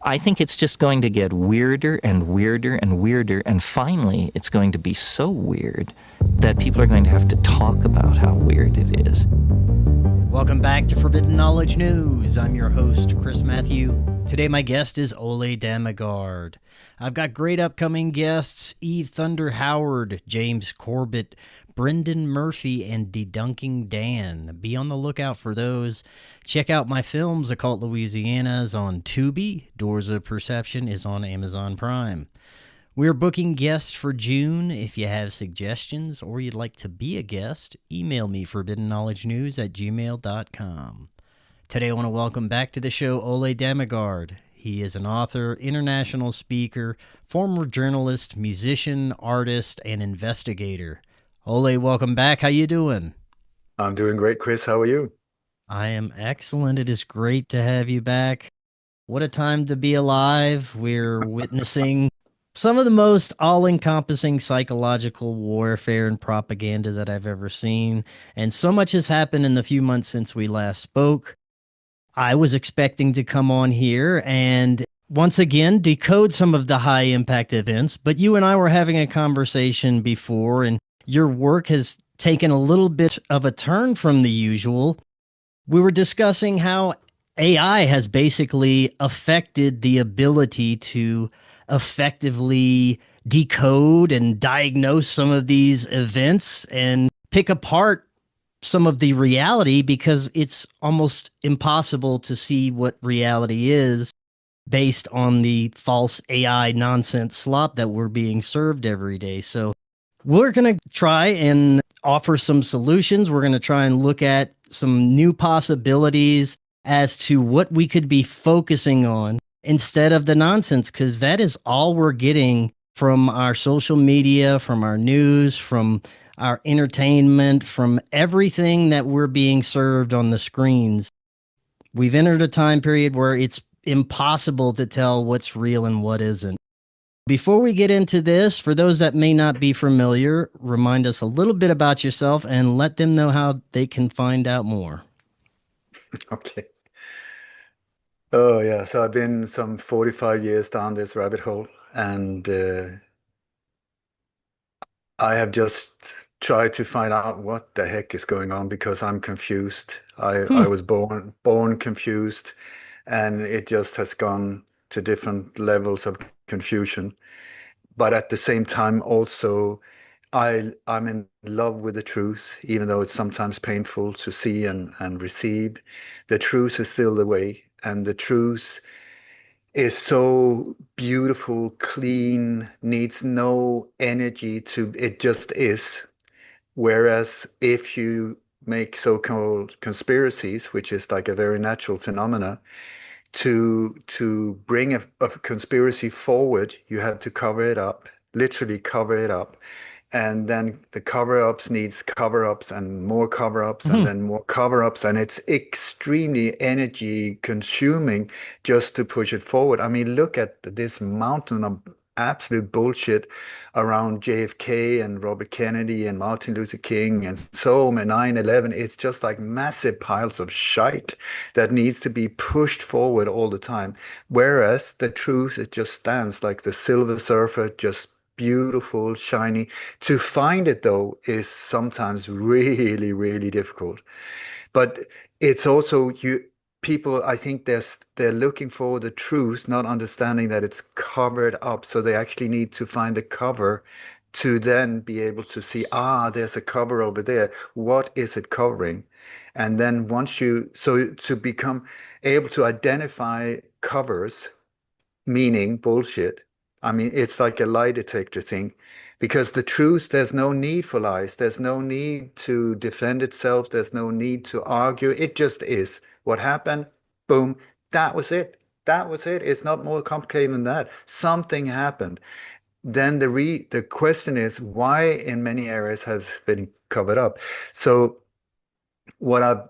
I think it's just going to get weirder and weirder and weirder, and finally it's going to be so weird that people are going to have to talk about how weird it is. Welcome back to Forbidden Knowledge News. I'm your host, Chris Matthew. Today my guest is Ole Dammegard. I've got great upcoming guests: Eve Thunder Howard, James Corbett, Brendan Murphy, and Dedunking Dan. Be on the lookout for those. Check out my films. Occult Louisiana is on Tubi. Doors of Perception is on Amazon Prime. We're booking guests for June. If you have suggestions or you'd like to be a guest, email me forbiddenknowledgenews@gmail.com. Today I want to welcome back to the show Ole Dammegard. He is an author, international speaker, former journalist, musician, artist, and investigator. Ole, welcome back. How you doing? I'm doing great, Chris. How are you? I am excellent. It is great to have you back. What a time to be alive. We're witnessing some of the most all-encompassing psychological warfare and propaganda that I've ever seen. And so much has happened in the few months since we last spoke. I was expecting to come on here and once again decode some of the high-impact events, but you and I were having a conversation before, and your work has taken a little bit of a turn from the usual. We were discussing how AI has basically affected the ability to effectively decode and diagnose some of these events and pick apart some of the reality, because it's almost impossible to see what reality is based on the false AI nonsense slop that we're being served every day. So we're going to try and offer some solutions. We're going to try and look at some new possibilities as to what we could be focusing on instead of the nonsense, because that is all we're getting from our social media, from our news, from our entertainment, from everything that we're being served on the screens. We've entered a time period where it's impossible to tell what's real and what isn't. Before we get into this, for those that may not be familiar, remind us a little bit about yourself and let them know how they can find out more. Okay. Oh, yeah. So I've been some 45 years down this rabbit hole, and I have just tried to find out what the heck is going on because I'm confused. I was born confused, and it just has gone to different levels of confusion. But at the same time, also, I'm in love with the truth, even though it's sometimes painful to see and receive. The truth is still the way, and the truth is so beautiful, clean, needs no energy to, it just is. Whereas if you make so-called conspiracies, which is like a very natural phenomena, to bring a conspiracy forward, you have to cover it up, literally cover it up. And then the cover-ups needs cover-ups and more cover-ups and then more cover-ups. And it's extremely energy consuming just to push it forward. I mean, look at this mountain of absolute bullshit around JFK and Robert Kennedy and Martin Luther King and so on, 9/11. It's just like massive piles of shite that needs to be pushed forward all the time. Whereas the truth, it just stands like the Silver Surfer, just beautiful, shiny. To find it though is sometimes really, really difficult. But it's also you people, I think they're looking for the truth, not understanding that it's covered up. So they actually need to find a cover to then be able to see, there's a cover over there. What is it covering? And then once you, so to become able to identify covers, meaning bullshit. I mean, it's like a lie detector thing. Because the truth, there's no need for lies. There's no need to defend itself. There's no need to argue. It just is. What happened? Boom. That was it. That was it. It's not more complicated than that. Something happened. Then the question is why in many areas has been covered up. So what I've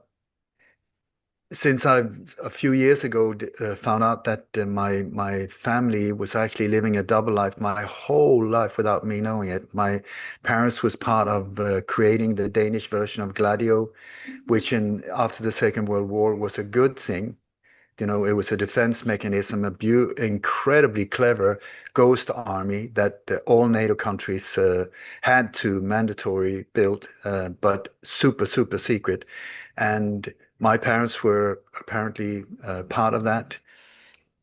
since I've a few years ago found out that my family was actually living a double life my whole life without me knowing it. My parents was part of creating the Danish version of Gladio, which in after the Second World War was a good thing. You know, it was a defense mechanism, incredibly clever ghost army that all NATO countries had to mandatory build, but super, super secret. And my parents were apparently part of that.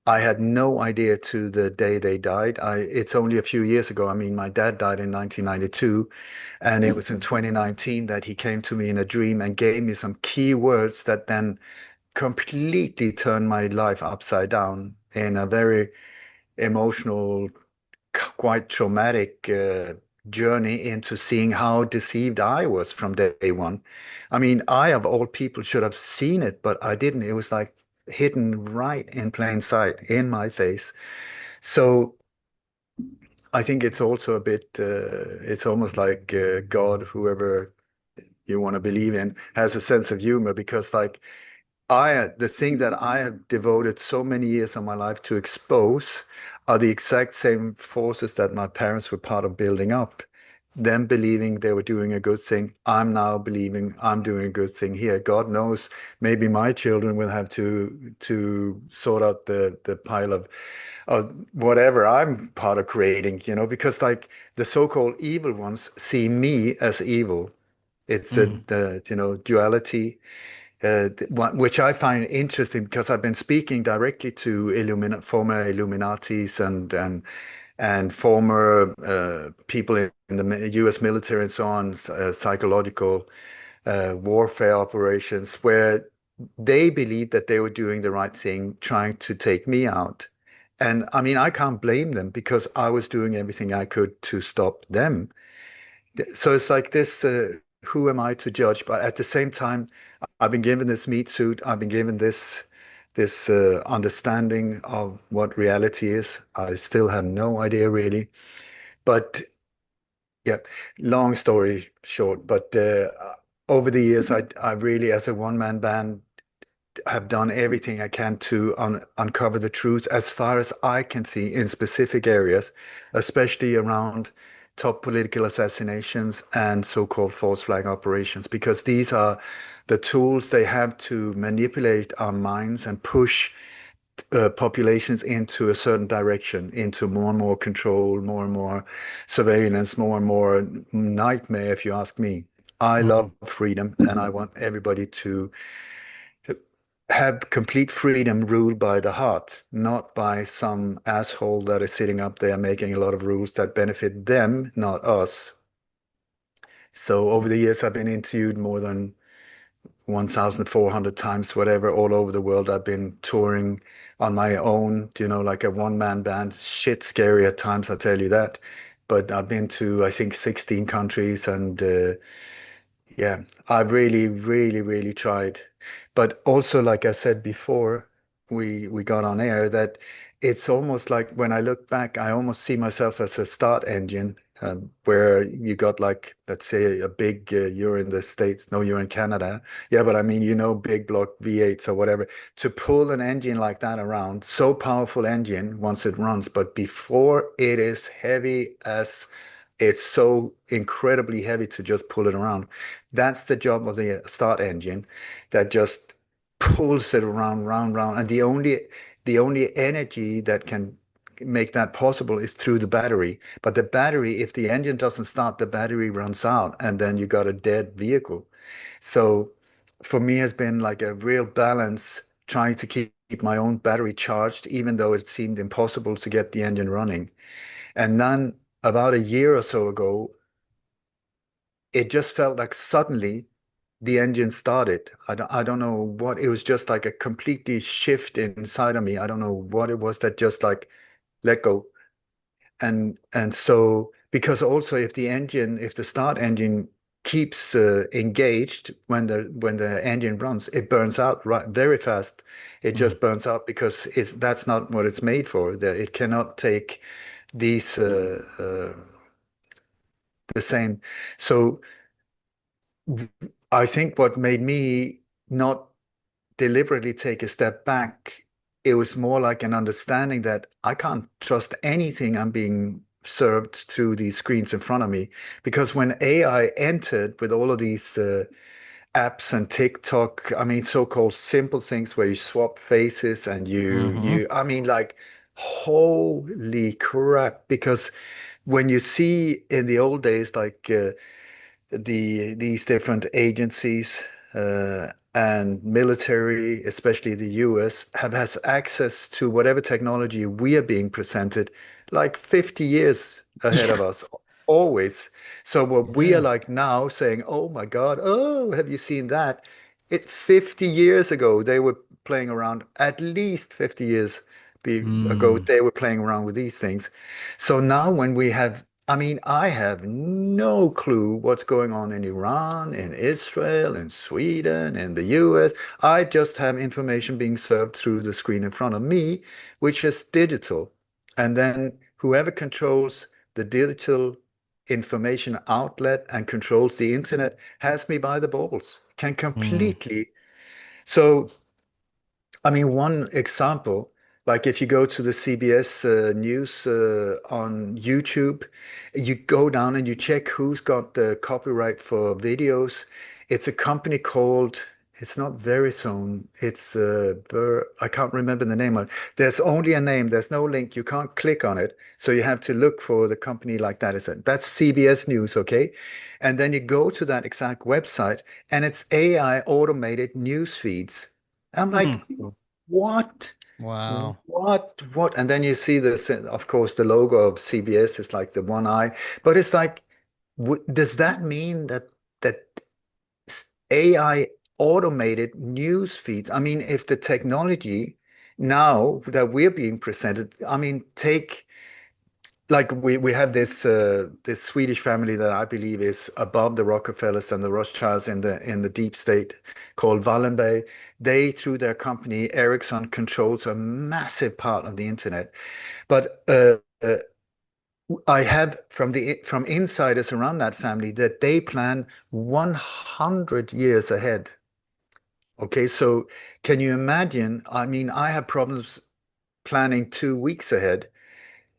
I had no idea to the day they died. It's only a few years ago. I mean, my dad died in 1992, and it was in 2019 that he came to me in a dream and gave me some key words that then completely turned my life upside down in a very emotional, quite traumatic journey into seeing how deceived I was from day one. I mean, I, of all people, should have seen it, but I didn't. It was like hidden right in plain sight in my face. So I think it's also a bit, it's almost like God, whoever you want to believe in, has a sense of humor because, like, the thing that I have devoted so many years of my life to expose are the exact same forces that my parents were part of building up. Them believing they were doing a good thing. I'm now believing I'm doing a good thing here. God knows, maybe my children will have to sort out the pile of whatever I'm part of creating, you know, because like the so-called evil ones see me as evil. It's Mm. the you know duality which I find interesting because I've been speaking directly to former Illuminatis and former people in the U.S. military and so on, psychological warfare operations, where they believed that they were doing the right thing, trying to take me out. And I mean, I can't blame them because I was doing everything I could to stop them. So it's like this, who am I to judge? But at the same time, I've been given this meat suit. I've been given this understanding of what reality is. I still have no idea really. But yeah, long story short. But over the years, I really, as a one-man band, have done everything I can to uncover the truth as far as I can see in specific areas, especially around top political assassinations and so-called false flag operations, because these are the tools they have to manipulate our minds and push populations into a certain direction, into more and more control, more and more surveillance, more and more nightmare, if you ask me. I love Mhm. freedom and I want everybody to have complete freedom ruled by the heart, not by some asshole that is sitting up there making a lot of rules that benefit them, not us. So over the years, I've been interviewed more than 1,400 times, whatever, all over the world. I've been touring on my own, you know, like a one-man band. Shit scary at times, I tell you that. But I've been to, I think, 16 countries and yeah, I've really, really, really tried. But also, like I said before, we got on air that it's almost like when I look back, I almost see myself as a start engine, where you got like, let's say, a big, you're in the States, no, you're in Canada. Yeah, but I mean, you know, big block V8s or whatever, to pull an engine like that around, so powerful engine once it runs, but before it is heavy as it's so incredibly heavy to just pull it around. That's the job of the start engine that just pulls it around, round, round. And the only energy that can make that possible is through the battery. But the battery, if the engine doesn't start, the battery runs out, and then you got a dead vehicle. So for me, has been like a real balance trying to keep my own battery charged, even though it seemed impossible to get the engine running. And then about a year or so ago, it just felt like suddenly the engine started. I don't know what, it was just like a completely shift inside of me. I don't know what it was that just like let go. And so because also if the start engine keeps engaged when the engine runs, it burns out right very fast. It Mhm. just burns out because that's not what it's made for. It cannot take these the same. So I think what made me not deliberately take a step back, it was more like an understanding that I can't trust anything I'm being served through these screens in front of me. Because when AI entered with all of these apps and TikTok. I mean, so-called simple things where you swap faces and I mean, like, holy crap. Because when you see in the old days, like these different agencies and military, especially the US, has access to whatever technology we are being presented, like 50 years ahead of us, always. So what we are Yeah. like now saying, oh my God, oh, have you seen that? It's 50 years ago, they were playing around, at least 50 years ago, Mm. they were playing around with these things. So now when we have, I mean, I have no clue what's going on in Iran, in Israel, in Sweden, in the US. I just have information being served through the screen in front of me, which is digital. And then whoever controls the digital information outlet and controls the internet has me by the balls, can Mm. completely. So I mean, one example, like if you go to the CBS News on YouTube, you go down and you check who's got the copyright for videos. It's a company called, it's not Verizon, it's I can't remember the name of it. There's only a name, there's no link, you can't click on it. So you have to look for the company like that. That's CBS News, okay? And then you go to that exact website and it's AI automated news feeds. I'm Hmm. like, what? Wow. What? And then you see this, of course, the logo of CBS is like the one eye, but it's like, does that mean that AI automated news feeds? I mean, if the technology now that we're being presented, I mean, take like we have this Swedish family that I believe is above the Rockefellers and the Rothschilds in the deep state called Wallenberg. They, through their company Ericsson, controls a massive part of the internet. But I have from insiders around that family that they plan 100 years ahead. Okay, so can you imagine? I mean, I have problems planning 2 weeks ahead.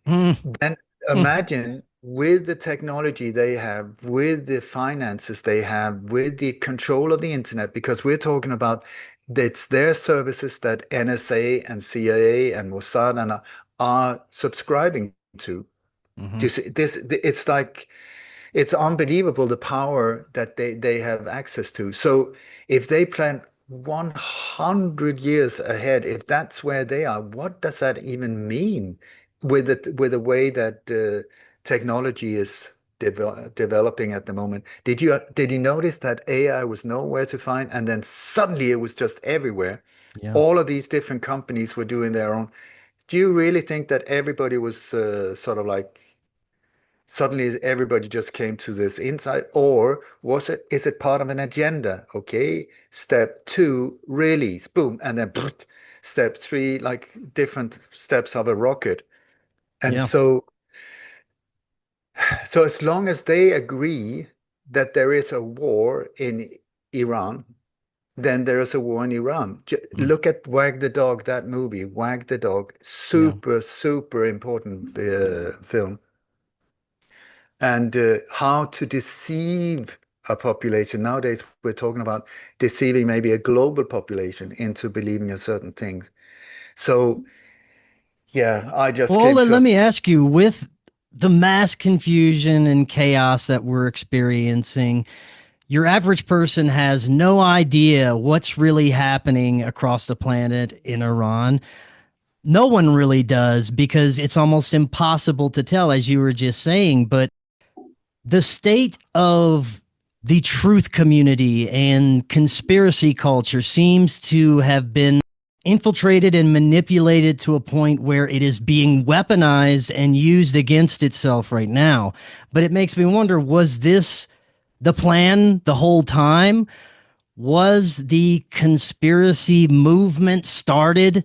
Mm. Then imagine with the technology they have, with the finances they have, with the control of the internet, because we're talking about it's their services that NSA and CIA and Mossad and are subscribing to. Do Hmm. you see this? It's like it's unbelievable the power that they have access to. So if they plan 100 years ahead, if that's where they are, what does that even mean with the way that technology is developing at the moment? Did you notice that AI was nowhere to find, and then suddenly it was just everywhere? Yeah. All of these different companies were doing their own. Do you really think that everybody was sort of like suddenly everybody just came to this insight, or is it part of an agenda? Okay, step two, release, boom, and then step three, like different steps of a rocket. And Yeah. so as long as they agree that there is a war in Iran, then there is a war in Iran. Mm. Look at Wag the Dog, that movie, Wag the Dog, Yeah. super important film. And how to deceive a population. Nowadays, we're talking about deceiving maybe a global population into believing a certain thing. So, yeah, I just Well, came let to, me ask you, with the mass confusion and chaos that we're experiencing, your average person has no idea what's really happening across the planet in Iran. No one really does, because it's almost impossible to tell, as you were just saying. But the state of the truth community and conspiracy culture seems to have been infiltrated and manipulated to a point where it is being weaponized and used against itself right now. But it makes me wonder, was this the plan the whole time? Was the conspiracy movement started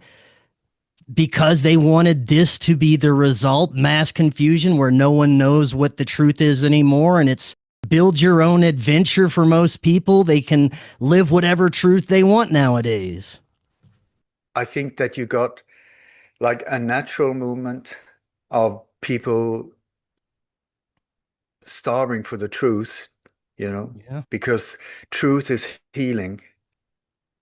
because they wanted this to be the result, mass confusion where no one knows what the truth is anymore, and it's build your own adventure for most people? They can live whatever truth they want nowadays. I think that you got like a natural movement of people starving for the truth Yeah. because truth is healing.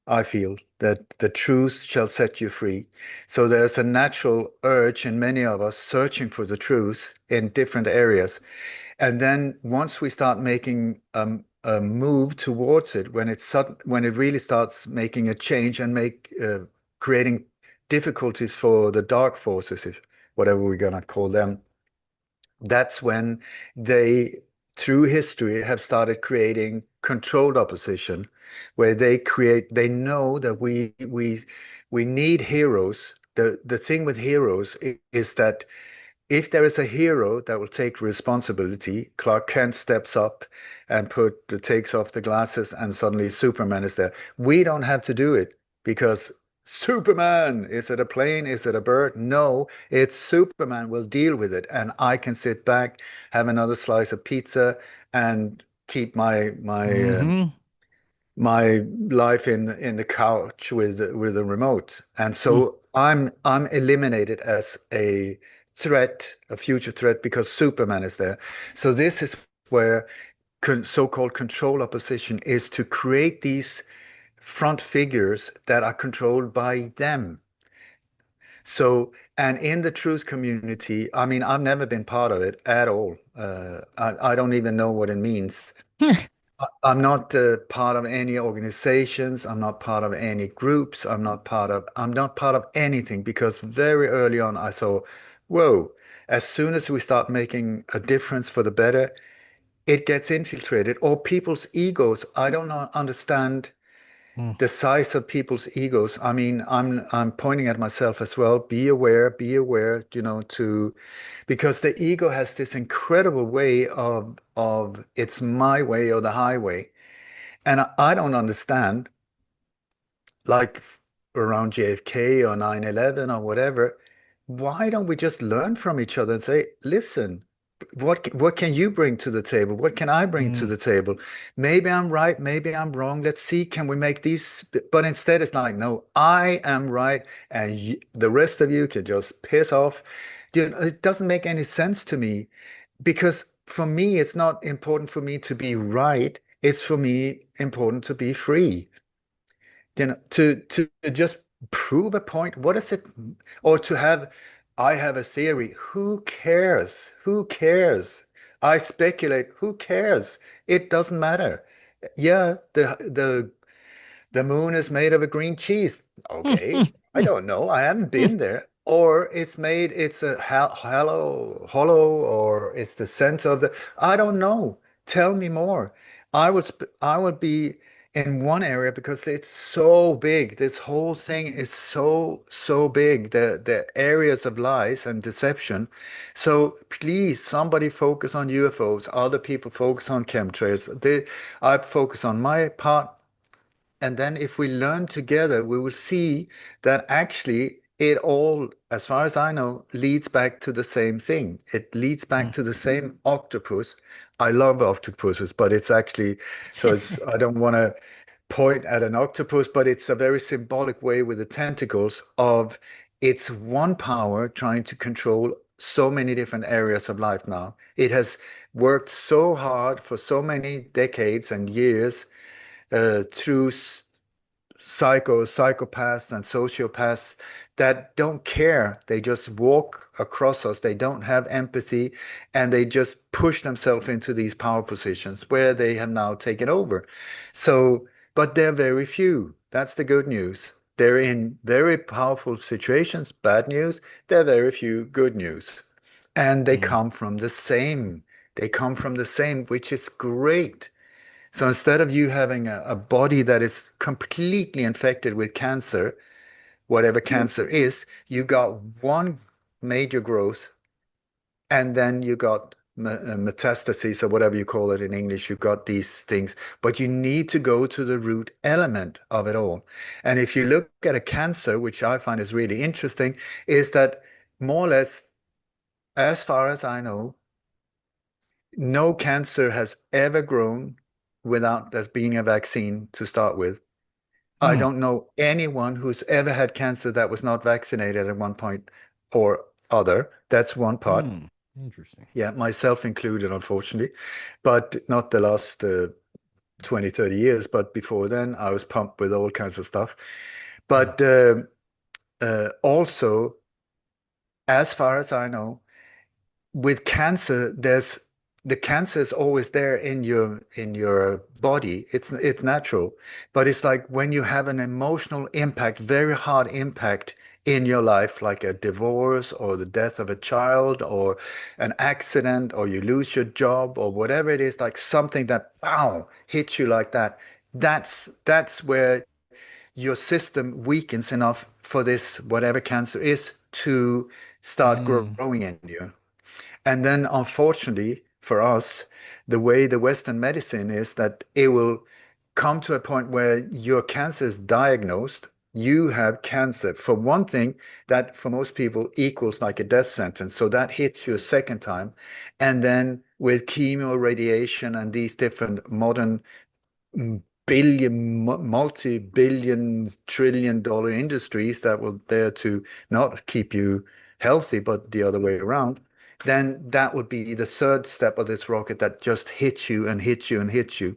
I feel that the truth shall set you free. So there's a natural urge in many of us searching for the truth in different areas. And then once we start making a move towards it, when it really starts making a change and creating difficulties for the dark forces, if whatever we're gonna call them, that's when they, through history, have started creating controlled opposition, where they know that we need heroes. The thing with heroes is that if there is a hero that will take responsibility, Clark Kent steps up and takes off the glasses, and suddenly Superman is there. We don't have to do it because Superman, is it a plane? Is it a bird? No, it's Superman will deal with it, and I can sit back, have another slice of pizza, and keep Mm-hmm. my life in the couch with a remote. And so I'm eliminated as a threat, a future threat, because Superman is there. So this is where so-called control opposition is to create these front figures that are controlled by them. So, and in the truth community, I mean, I've never been part of it at all. I don't even know what it means. I'm not part of any organizations. I'm not part of any groups. I'm not part of anything because very early on I saw, whoa, as soon as we start making a difference for the better, it gets infiltrated or people's egos. I don't understand Mm. the size of people's egos. I mean, I'm pointing at myself as well. Be aware, because the ego has this incredible way of it's my way or the highway. And I don't understand, like around JFK or 9/11 or whatever, why don't we just learn from each other and say, listen, what can you bring to the table? What can I bring to Mm. the table? Maybe I'm right, maybe I'm wrong. Let's see, can we make these? But instead, it's like, no, I am right, and the rest of you can just piss off. It doesn't make any sense to me because for me, it's not important for me to be right. It's for me important to be free. To just prove a point. What is it? Or to have, I have a theory. Who cares? Who cares? I speculate. Who cares? It doesn't matter. Yeah, the moon is made of a green cheese. Okay, I don't know. I haven't been there. Or it's a hollow, or it's the center of the. I don't know. Tell me more. I would be in one area because it's so big. This whole thing is so big. The areas of lies and deception. So please, somebody focus on UFOs. Other people focus on chemtrails. I focus on my part. And then if we learn together, we will see that actually it all, as far as I know, leads back to the same thing. It leads back Mm. to the same octopus. I love octopuses, but it's actually, I don't want to point at an octopus, but it's a very symbolic way with the tentacles of it's one power trying to control so many different areas of life now. It has worked so hard for so many decades and years through psychopaths and sociopaths that don't care. They just walk across us. They don't have empathy and they just push themselves into these power positions where they have now taken over. So, but they're very few. That's the good news. They're in very powerful situations. Bad news, they're very few. Good news. And they Mm. come from the same. They come from the same, which is great. So instead of you having a body that is completely infected with cancer, whatever cancer is, you got one major growth, and then you got metastases or whatever you call it in English. You got these things, but you need to go to the root element of it all. And if you look at a cancer, which I find is really interesting, is that more or less, as far as I know, no cancer has ever grown without there being a vaccine to start with. I Mm. don't know anyone who's ever had cancer that was not vaccinated at one point or other. That's one part. Mm. Interesting. Yeah, myself included, unfortunately, but not the last 20, 30 years, but before then I was pumped with all kinds of stuff. Yeah. But also, as far as I know, with cancer, there's the cancer is always there in your body. It's natural, but it's like when you have an emotional impact, very hard impact in your life, like a divorce or the death of a child or an accident or you lose your job or whatever it is, like something that pow hits you like that. That's where your system weakens enough for this whatever cancer is to start Mm. growing in you. And then, unfortunately for us, the way the Western medicine is that it will come to a point where your cancer is diagnosed. You have cancer. For one thing, that for most people equals like a death sentence. So that hits you a second time. And then with chemo, radiation, and these different modern multi-billion, trillion-dollar industries that will there to not keep you healthy, but the other way around, then that would be the third step of this rocket that just hits you and hits you and hits you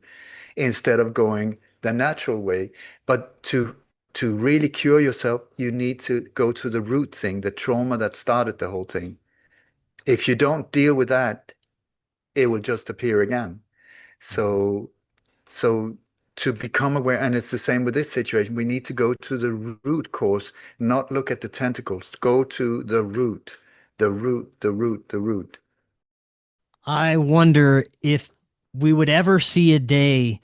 instead of going the natural way. But to really cure yourself, you need to go to the root thing, the trauma that started the whole thing. If you don't deal with that, it will just appear again. Mhm. So so to become aware, and it's the same with this situation, we need to go to the root cause, not look at the tentacles. Go to the root, the root, the root, the root. I wonder if we would ever see a day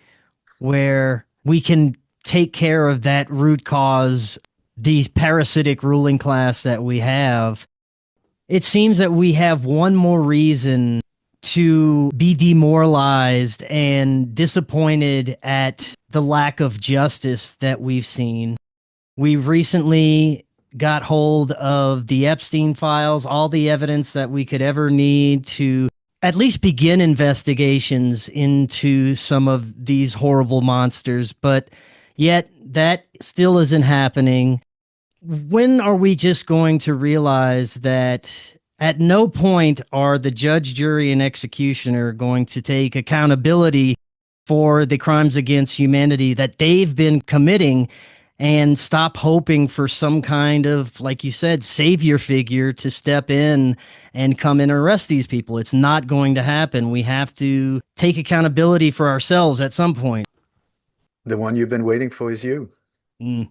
where we can take care of that root cause, these parasitic ruling class that we have. It seems that we have one more reason to be demoralized and disappointed at the lack of justice that we've seen. We've recently got hold of the Epstein files, all the evidence that we could ever need to at least begin investigations into some of these horrible monsters, but yet that still isn't happening. When are we just going to realize that at no point are the judge, jury, and executioner going to take accountability for the crimes against humanity that they've been committing and stop hoping for some kind of, like you said, savior figure to step in and come in and arrest these people? It's not going to happen. We have to take accountability for ourselves at some point. The one you've been waiting for is you. Mm.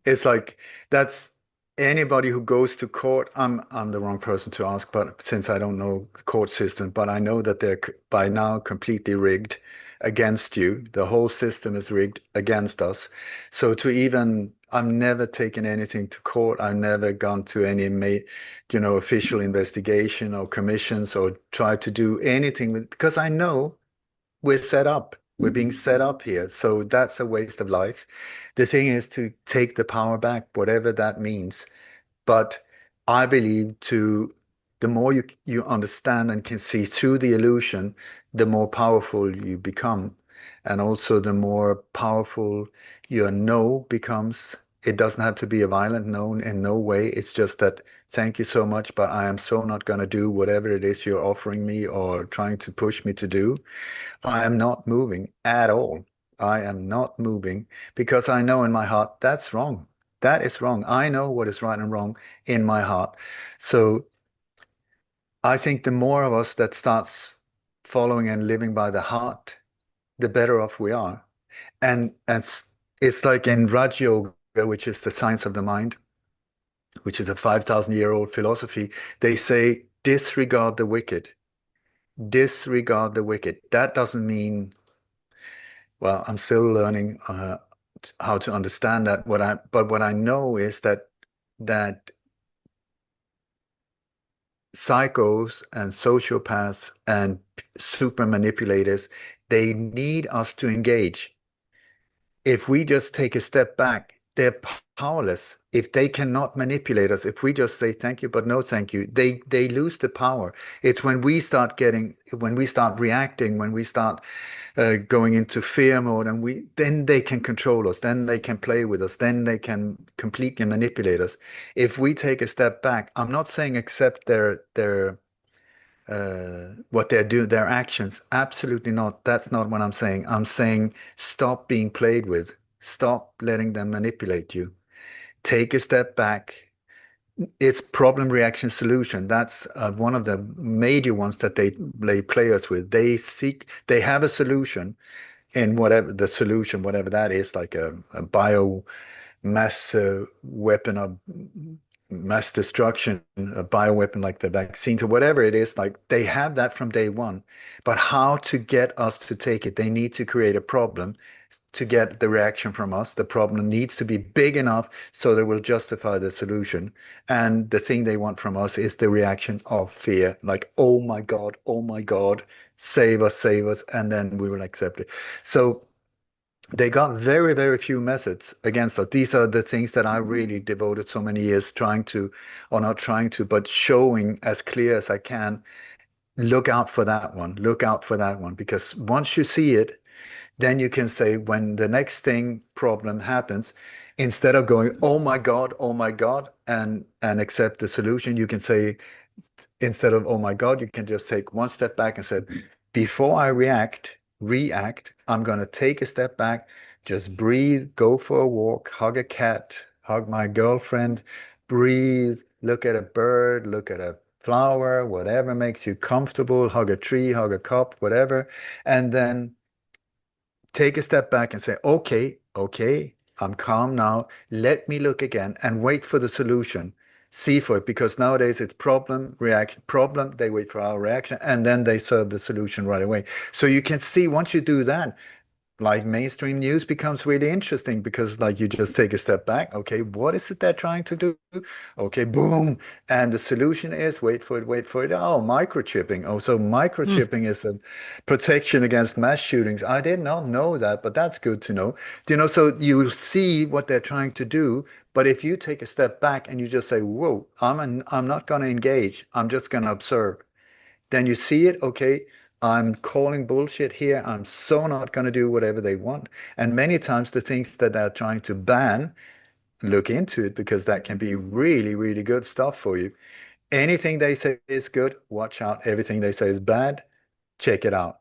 It's like that's anybody who goes to court. I'm the wrong person to ask, but since I don't know the court system, but I know that they're by now completely rigged against you. The whole system is rigged against us. So to even, I've never taken anything to court. I've never gone to any, official investigation or commissions or tried to do anything with, because I know we're set up. We're being set up here. So that's a waste of life. The thing is to take the power back, whatever that means. But I believe to the more you understand and can see through the illusion, the more powerful you become. And also the more powerful your no becomes. It doesn't have to be a violent no in no way. It's just that thank you so much, but I am so not going to do whatever it is you're offering me or trying to push me to do. I am not moving at all. I am not moving because I know in my heart that's wrong. That is wrong. I know what is right and wrong in my heart. So I think the more of us that starts following and living by the heart, the better off we are. And it's like in Raj Yoga, which is the science of the mind, which is a 5,000-year-old philosophy, they say disregard the wicked. Disregard the wicked. That doesn't mean well, I'm still learning how to understand that. But what I know is that psychos and sociopaths and super manipulators, they need us to engage. If we just take a step back, they're powerless. If they cannot manipulate us, if we just say thank you, but no thank you, they lose the power. It's when we start reacting, when we start going into fear mode, and then they can control us, then they can play with us, then they can completely manipulate us. If we take a step back, I'm not saying accept their what they're doing, their actions. Absolutely not. That's not what I'm saying. I'm saying stop being played with. Stop letting them manipulate you. Take a step back. It's problem reaction solution. That's one of the major ones that they play us with. They have a solution in whatever the solution, whatever that is, like a bio mass weapon of mass destruction, a bioweapon like the vaccines or whatever it is, like they have that from day one. But how to get us to take it? They need to create a problem to get the reaction from us. The problem needs to be big enough so that will justify the solution. And the thing they want from us is the reaction of fear, like, oh my God, save us, and then we will accept it. So they got very, very few methods against us. These are the things that I really devoted so many years trying to, or not trying to, but showing as clear as I can. Look out for that one. Look out for that one. Because once you see it, then you can say when the next thing problem happens, instead of going, oh my God, and accept the solution, you can say, instead of, oh my God, you can just take one step back and say, before I react, I'm going to take a step back, just breathe, go for a walk, hug a cat, hug my girlfriend, breathe, look at a bird, look at a flower, whatever makes you comfortable, hug a tree, hug a cup, whatever. And then take a step back and say, okay, I'm calm now. Let me look again and wait for the solution. See for it, because nowadays it's problem, reaction, problem. They wait for our reaction and then they serve the solution right away. So you can see once you do that, like mainstream news becomes really interesting because like you just take a step back. Okay, what is it they're trying to do? Okay, boom. And the solution is wait for it, wait for it. Oh, microchipping. Oh, so Hmm. microchipping is a protection against mass shootings. I did not know that, but that's good to know. You know, so you see what they're trying to do. But if you take a step back and you just say, whoa, I'm not going to engage. I'm just going to observe. Then you see it, okay, I'm calling bullshit here. I'm so not going to do whatever they want. And many times the things that they're trying to ban, look into it because that can be really, really good stuff for you. Anything they say is good, watch out. Everything they say is bad, check it out.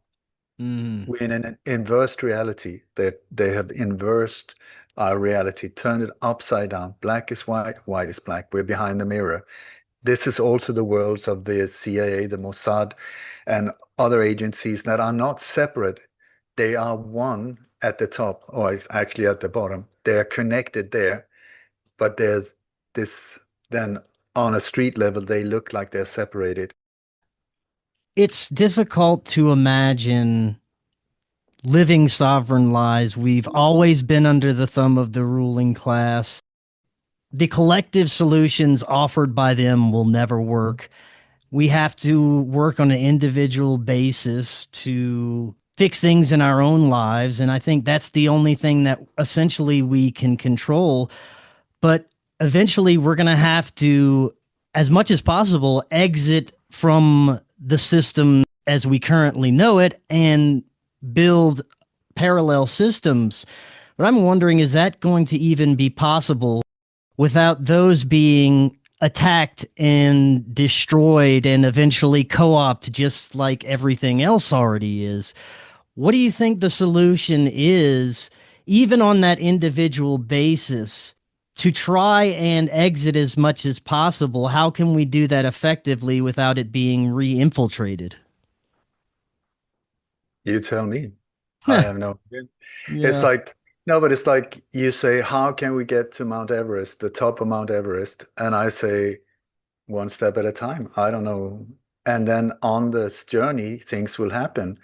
Mm. We're in an inversed reality. They have inversed our reality, turned it upside down. Black is white, white is black. We're behind the mirror. This is also the worlds of the CIA, the Mossad, and other agencies that are not separate. They are one at the top, or it's actually at the bottom. They are connected there, but there's this, then on a street level, they look like they're separated. It's difficult to imagine living sovereign lives. We've always been under the thumb of the ruling class. The collective solutions offered by them will never work. We have to work on an individual basis to fix things in our own lives. And I think that's the only thing that essentially we can control. But eventually, we're going to have to, as much as possible, exit from the system as we currently know it and build parallel systems. But I'm wondering, is that going to even be possible without those being attacked and destroyed and eventually co-opted just like everything else already is? What do you think the solution is, even on that individual basis, to try and exit as much as possible? How can we do that effectively without it being re-infiltrated? You tell me. I have no idea. It's Yeah. like, no, but it's like you say, how can we get to Mount Everest, the top of Mount Everest? And I say, one step at a time. I don't know. And then on this journey, things will happen.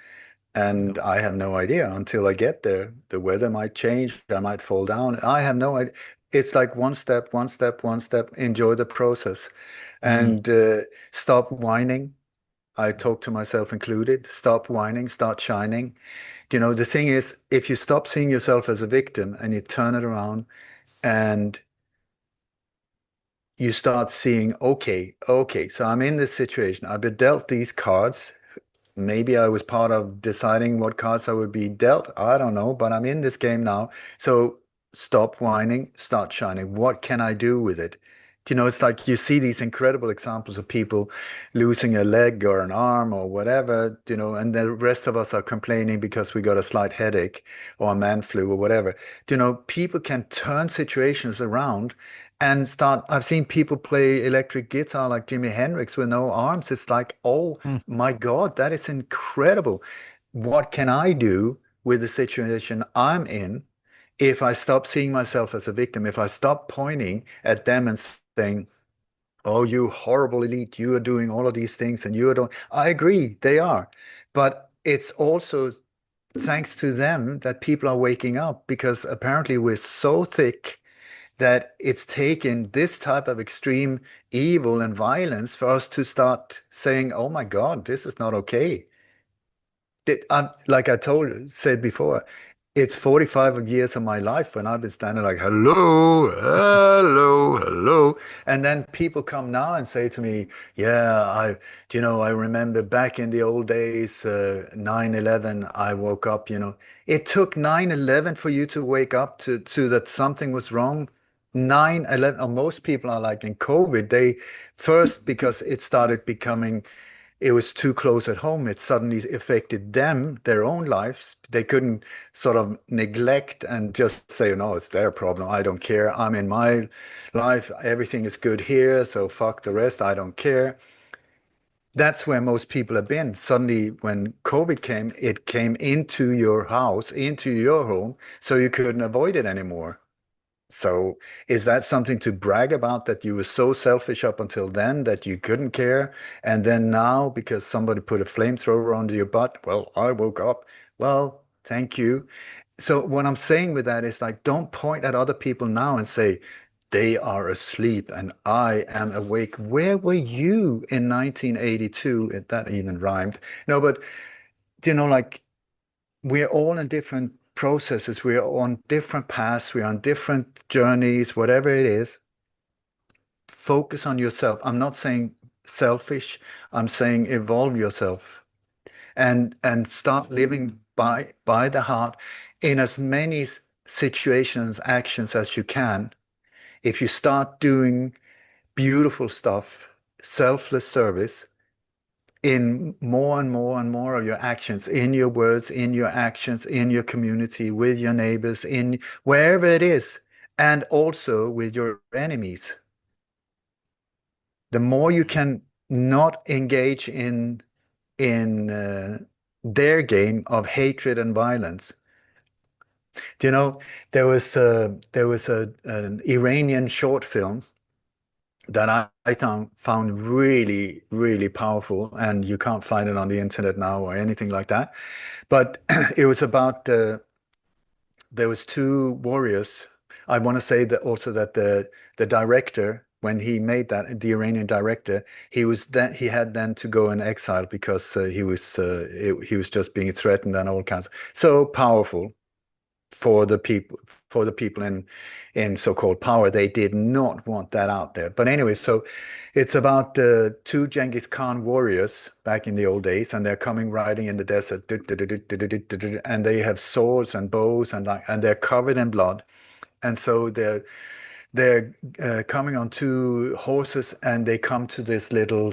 And I have no idea until I get there. The weather might change. I might fall down. I have no idea. It's like one step, one step, one step. Enjoy the process Mm. and stop whining. I talk to myself included. Stop whining, start shining. You know, the thing is, if you stop seeing yourself as a victim and you turn it around and you start seeing, okay, so I'm in this situation. I've been dealt these cards. Maybe I was part of deciding what cards I would be dealt. I don't know, but I'm in this game now. So stop whining, start shining. What can I do with it? It's like you see these incredible examples of people losing a leg or an arm or whatever, and the rest of us are complaining because we got a slight headache or a man flu or whatever. People can turn situations around and start. I've seen people play electric guitar like Jimi Hendrix with no arms. It's like, oh Hmm. my God, that is incredible. What can I do with the situation I'm in? If I stop seeing myself as a victim, if I stop pointing at them and saying, "Oh, you horrible elite, you are doing all of these things and you don't," I agree, they are. But it's also thanks to them that people are waking up because apparently we're so thick that it's taken this type of extreme evil and violence for us to start saying, "Oh my God, this is not okay." Like I said before, it's 45 years of my life when I've been standing like, hello, hello, hello. And then people come now and say to me, yeah, I remember back in the old days, 9/11, I woke up. It took 9/11 for you to wake up to that something was wrong. 9/11, or most people are like in COVID, they first, because it started becoming it was too close at home. It suddenly affected them, their own lives. They couldn't sort of neglect and just say, no, it's their problem. I don't care. I'm in my life. Everything is good here. So fuck the rest. I don't care. That's where most people have been. Suddenly, when COVID came, it came into your house, into your home, so you couldn't avoid it anymore. So is that something to brag about that you were so selfish up until then that you couldn't care? And then now, because somebody put a flamethrower under your butt, well, I woke up. Well, thank you. So what I'm saying with that is like, don't point at other people now and say, they are asleep and I am awake. Where were you in 1982? If that even rhymed. No, but like we're all in different processes. We're on different paths. We're on different journeys, whatever it is. Focus on yourself. I'm not saying selfish. I'm saying evolve yourself and start living by the heart in as many situations, actions as you can. If you start doing beautiful stuff, selfless service, in more and more and more of your actions, in your words, in your actions, in your community, with your neighbors, in wherever it is, and also with your enemies. The more you can not engage in their game of hatred and violence. Do you know, there was an Iranian short film that I found really, really powerful, and you can't find it on the internet now or anything like that. But it was about there was two warriors. I want to say that also that the director, when he made that, the Iranian director, he had then to go in exile because he was just being threatened and all kinds. So powerful for the people in so-called power. They did not want that out there. But anyway, so it's about two Genghis Khan warriors back in the old days, and they're coming riding in the desert, and they have swords and bows and they're covered in blood. And so they're coming on two horses and they come to this little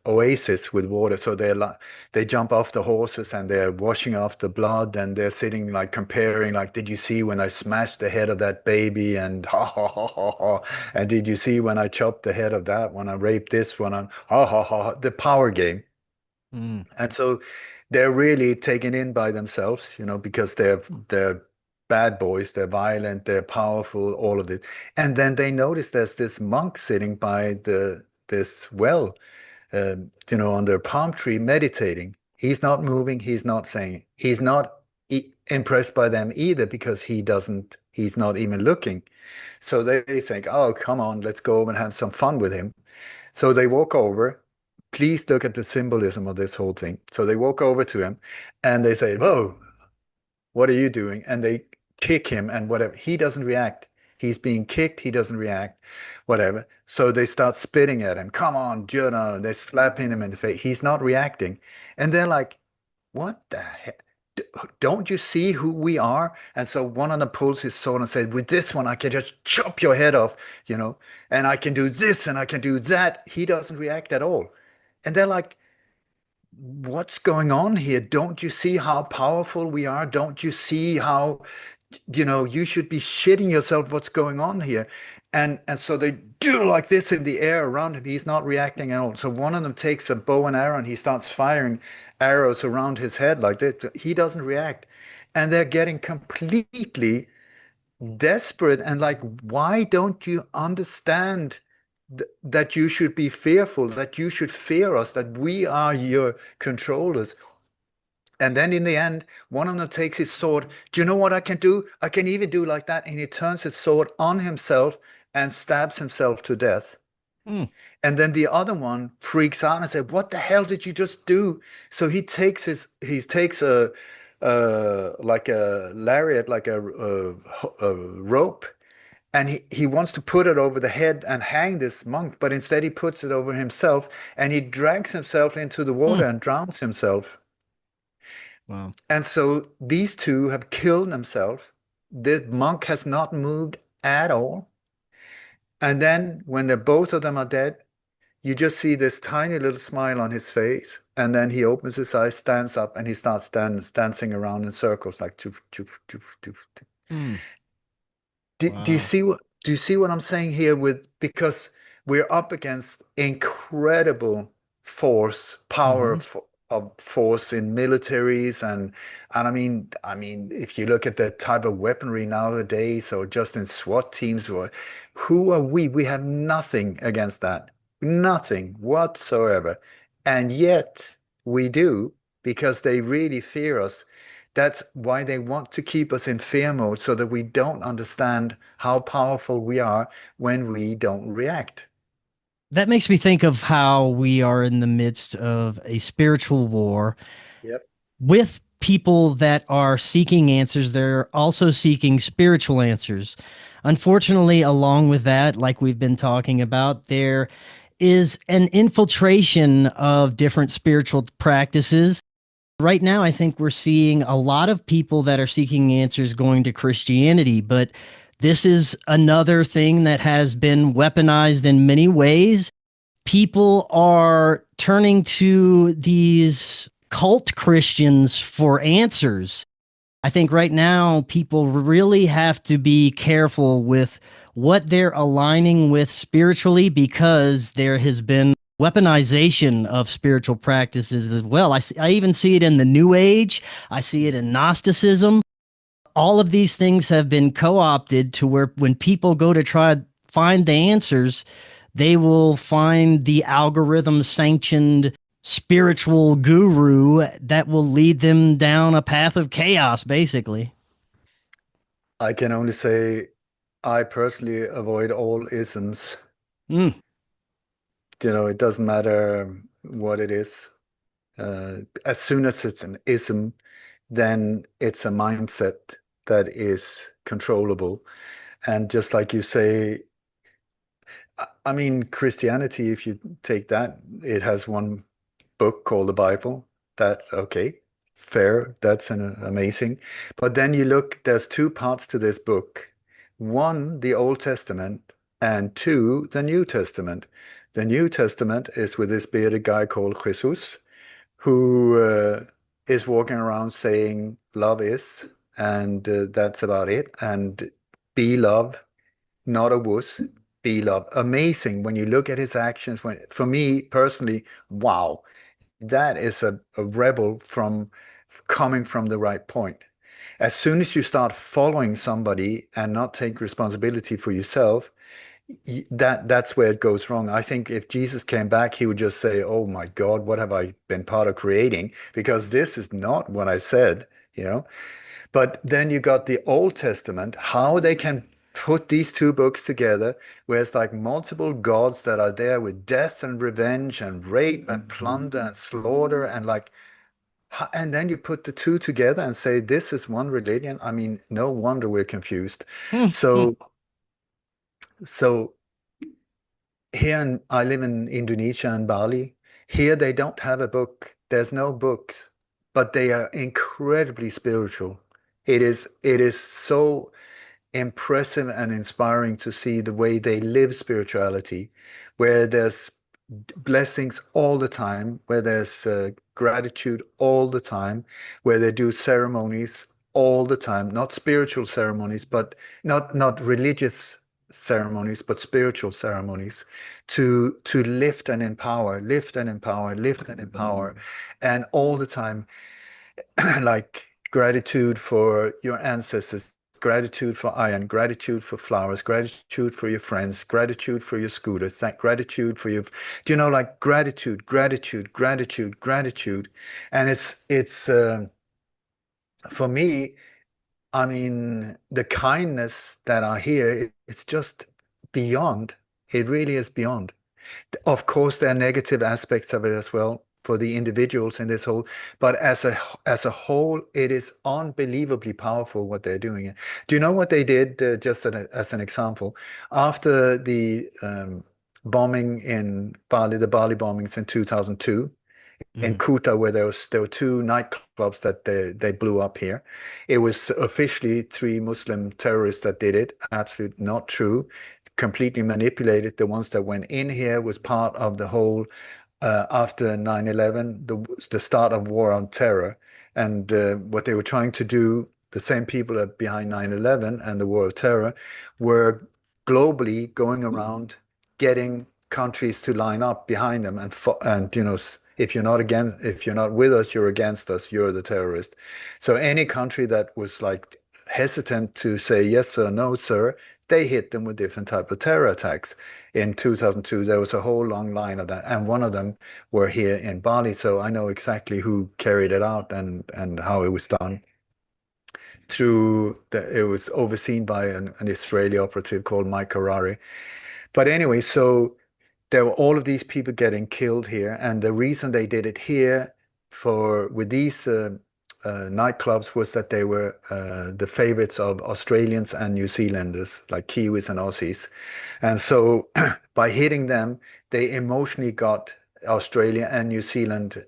oasis with water. So they jump off the horses and they're washing off the blood and they're sitting like comparing like, did you see when I smashed the head of that baby and ha ha ha ha ha, and did you see when I chopped the head of that, when I raped this one, and ha ha ha, the power game. Mm. And so they're really taken in by themselves, because they're bad boys, they're violent, they're powerful, all of it. And then they notice there's this monk sitting by this well, under a palm tree meditating. He's not moving, he's not saying, he's not impressed by them either because he's not even looking. So they think, oh, come on, let's go over and have some fun with him. So they walk over. Please look at the symbolism of this whole thing. So they walk over to him and they say, whoa, what are you doing? And they kick him and whatever. He doesn't react. He's being kicked. He doesn't react, whatever. So they start spitting at him. Come on, Jonah. They're slapping him in the face. He's not reacting. And they're like, what the heck? don't you see who we are? And so one of them pulls his sword and said, with this one, I can just chop your head off, you know, and I can do this and I can do that. He doesn't react at all. And they're like, what's going on here? Don't you see how powerful we are? Don't you see how, you should be shitting yourself what's going on here? And so they do like this in the air around him. He's not reacting at all. So one of them takes a bow and arrow and he starts firing arrows around his head like that. He doesn't react. And they're getting completely desperate and like, why don't you understand that you should be fearful, that you should fear us, that we are your controllers? And then in the end, one of them takes his sword. Do you know what I can do? I can even do like that. And he turns his sword on himself and stabs himself to death. Hmm. And then the other one freaks out and said, "What the hell did you just do?" So he takes a like a lariat, like a rope, and he wants to put it over the head and hang this monk, but instead he puts it over himself and he drags himself into the Hmm. water and drowns himself. Wow. And so these two have killed themselves. The monk has not moved at all. And then when the both of them are dead, you just see this tiny little smile on his face. And then he opens his eyes, stands up, and he starts dancing around in circles like choof, choof, choof, choof, choof. Hmm. Do you Wow. see what I'm saying here with because we're up against incredible power Hmm. of force in militaries and I mean if you look at the type of weaponry nowadays or just in SWAT teams or who are we? We have nothing against that. Nothing whatsoever. And yet we do because they really fear us. That's why they want to keep us in fear mode so that we don't understand how powerful we are when we don't react. That makes me think of how we are in the midst of a spiritual war Yep. with people that are seeking answers. They're also seeking spiritual answers. Unfortunately, along with that, like we've been talking about, there is an infiltration of different spiritual practices. Right now, I think we're seeing a lot of people that are seeking answers going to Christianity, but this is another thing that has been weaponized in many ways. People are turning to these cult Christians for answers. I think right now people really have to be careful with what they're aligning with spiritually because there has been weaponization of spiritual practices as well. I even see it in the New Age. I see it in Gnosticism. All of these things have been co-opted to where when people go to try to find the answers, they will find the algorithm sanctioned spiritual guru that will lead them down a path of chaos, basically. I can only say I personally avoid all isms. Mm. It doesn't matter what it is. As soon as it's an ism, then it's a mindset that is controllable. And just like you say, I mean, Christianity, if you take that, it has one book called the Bible. That, okay, fair, that's amazing. But then you look, there's two parts to this book. One, the Old Testament, and two, the New Testament. The New Testament is with this bearded guy called Jesus, who is walking around saying love is, and that's about it. And be love, not a wuss, be love. Amazing when you look at his actions. For me personally, wow, that is a rebel from coming from the right point. As soon as you start following somebody and not take responsibility for yourself, that's where it goes wrong. I think if Jesus came back, he would just say, "Oh my God, what have I been part of creating? Because this is not what I said, you know." But then you got the Old Testament, how they can put these two books together, where it's like multiple gods that are there with death and revenge and rape and plunder and slaughter and like, and then you put the two together and say this is one religion. I mean, no wonder we're confused. Hmm. Hmm. So, so I live in Indonesia and Bali. Here they don't have a book. There's no books, but they are incredibly spiritual. It is so impressive and inspiring to see the way they live spirituality, where there's blessings all the time, where there's gratitude all the time, where they do ceremonies all the time, not spiritual ceremonies, but not religious ceremonies, but spiritual ceremonies to lift and empower, lift and empower, lift and empower, and all the time like gratitude for your ancestors, gratitude for iron, gratitude for flowers, gratitude for your friends, gratitude for your scooter, gratitude for your, like gratitude, gratitude, gratitude, gratitude. And it's for me, I mean, the kindness that I hear, it's just beyond. It really is beyond. Of course, there are negative aspects of it as well for the individuals in this whole, but as a whole, it is unbelievably powerful what they're doing. Do you know what they did? Just as an example, after the bombing in Bali, the Bali bombings in 2002 in Mm. Kuta, where there were two nightclubs that they blew up here. It was officially three Muslim terrorists that did it. Absolutely not true. Completely manipulated. The ones that went in here was part of the whole after 9/11, the start of war on terror, and what they were trying to do. The same people that behind 9/11 and the war of terror were globally going around getting countries to line up behind them and if you're not if you're not with us, you're against us, you're the terrorist. So any country that was like hesitant to say yes sir, no sir, they hit them with different type of terror attacks. In 2002 there was a whole long line of that, and one of them were here in Bali, so I know exactly who carried it out and how it was done. It was overseen by an Israeli operative called Mike Harari. But anyway, so there were all of these people getting killed here, and the reason they did it here for with these nightclubs was that they were the favorites of Australians and New Zealanders, like Kiwis and Aussies. And so by hitting them, they emotionally got Australia and New Zealand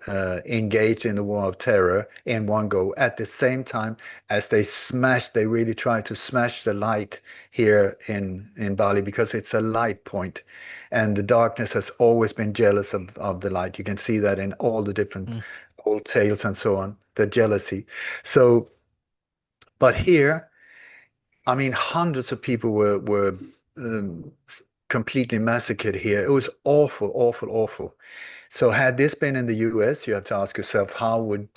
engaged in the war of terror in one go. At the same time as they really tried to smash the light here in Bali, because it's a light point, and the darkness has always been jealous of the light. You can see that in all the different Mm. old tales and so on, the jealousy. So, but here, I mean, hundreds of people were um, completely massacred here. It was awful, awful, awful. So had this been in the US, you have to ask yourself, how would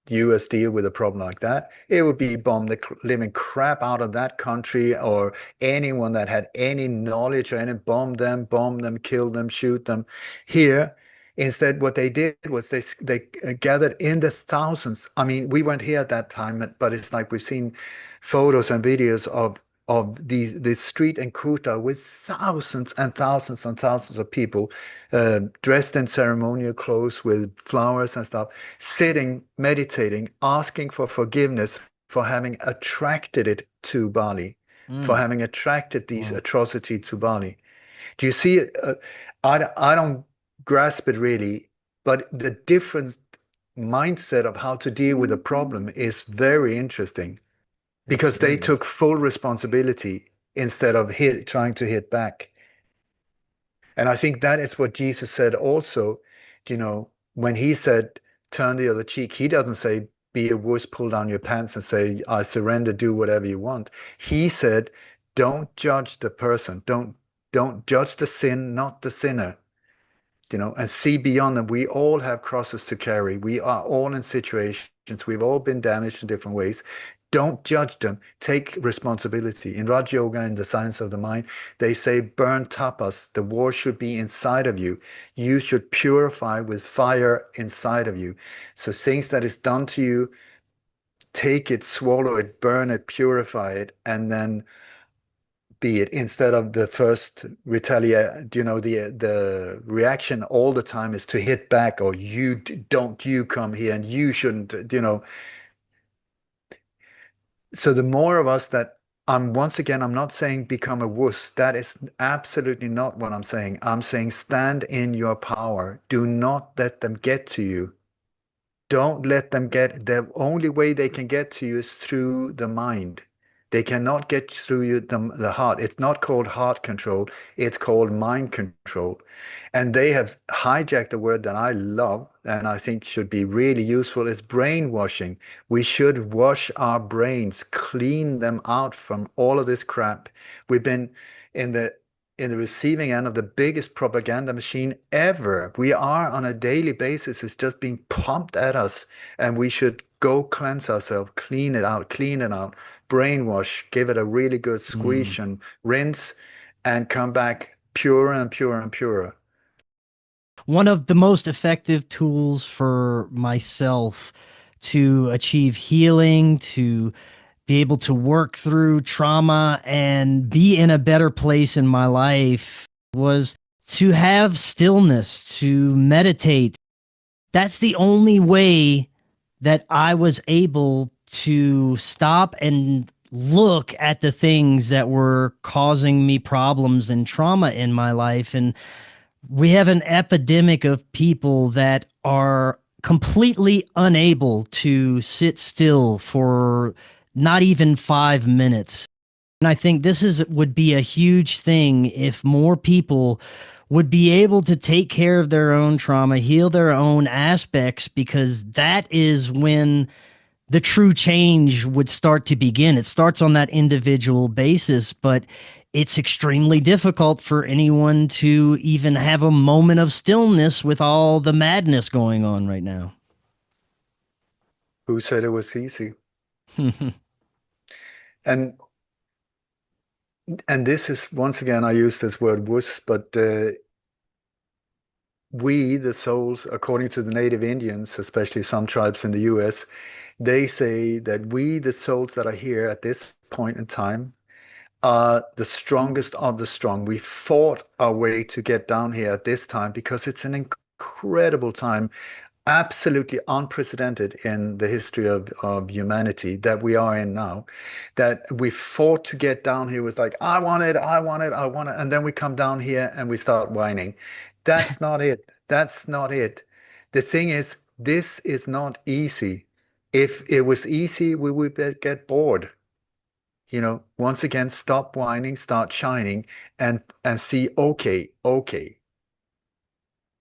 US deal with a problem like that? It would be bomb the living crap out of that country, or anyone that had any knowledge or any, bomb them, kill them, shoot them. Here, instead, what they did was they gathered in the thousands. I mean, we weren't here at that time, but it's like we've seen photos and videos of the street in Kuta with thousands and thousands and thousands of people dressed in ceremonial clothes with flowers and stuff, sitting, meditating, asking for forgiveness for having attracted it to Bali, for Mm. having attracted these Wow. atrocities to Bali. Do you see it? I don't grasp it really, but the different mindset of how to deal with a problem is very interesting, It's because they very took full responsibility instead of trying to hit back. And I think that is what Jesus said also, when he said, turn the other cheek, he doesn't say, be a wuss, pull down your pants and say, I surrender, do whatever you want. He said, don't judge the person. Don't judge the sin, not the sinner, and see beyond them. We all have crosses to carry. We are all in situations. We've all been damaged in different ways. Don't judge them. Take responsibility. In Raj Yoga, in the science of the mind, they say, burn tapas. The war should be inside of you. You should purify with fire inside of you. So things that is done to you, take it, swallow it, burn it, purify it, and then be it, instead of the first retaliate, the reaction all the time is to hit back, or don't you come here and you shouldn't. So the more of us that, once again, I'm not saying become a wuss. That is absolutely not what I'm saying. I'm saying stand in your power. Do not let them get to you. Don't let them get, the only way they can get to you is through the mind. They cannot get through you the heart. It's not called heart control, it's called mind control. And they have hijacked a word that I love and I think should be really useful is brainwashing. We should wash our brains, clean them out from all of this crap. We've been in the receiving end of the biggest propaganda machine ever. We are on a daily basis. It's just being pumped at us, and we should go cleanse ourselves, clean it out, brainwash, give it a really good squeeze and rinse, and come back purer and purer and purer. One of the most effective tools for myself to achieve healing, to be able to work through trauma and be in a better place in my life was to have stillness, to meditate. That's the only way that I was able to stop and look at the things that were causing me problems and trauma in my life. And we have an epidemic of people that are completely unable to sit still for not even 5 minutes. And I think this would be a huge thing if more people would be able to take care of their own trauma, heal their own aspects, because that is when the true change would start to begin. It starts on that individual basis, but it's extremely difficult for anyone to even have a moment of stillness with all the madness going on right now. Who said it was easy? And this is, once again, I use this word wuss, but we, the souls, according to the native Indians, especially some tribes in the US, they say that we, the souls that are here at this point in time, are the strongest of the strong. We fought our way to get down here at this time because it's an incredible time, absolutely unprecedented in the history of humanity that we are in now, that we fought to get down here was like, I want it, I want it, I want it. And then we come down here and we start whining. That's not it. That's not it. The thing is, this is not easy. If it was easy, we would get bored. Once again, stop whining, start shining, and see, okay,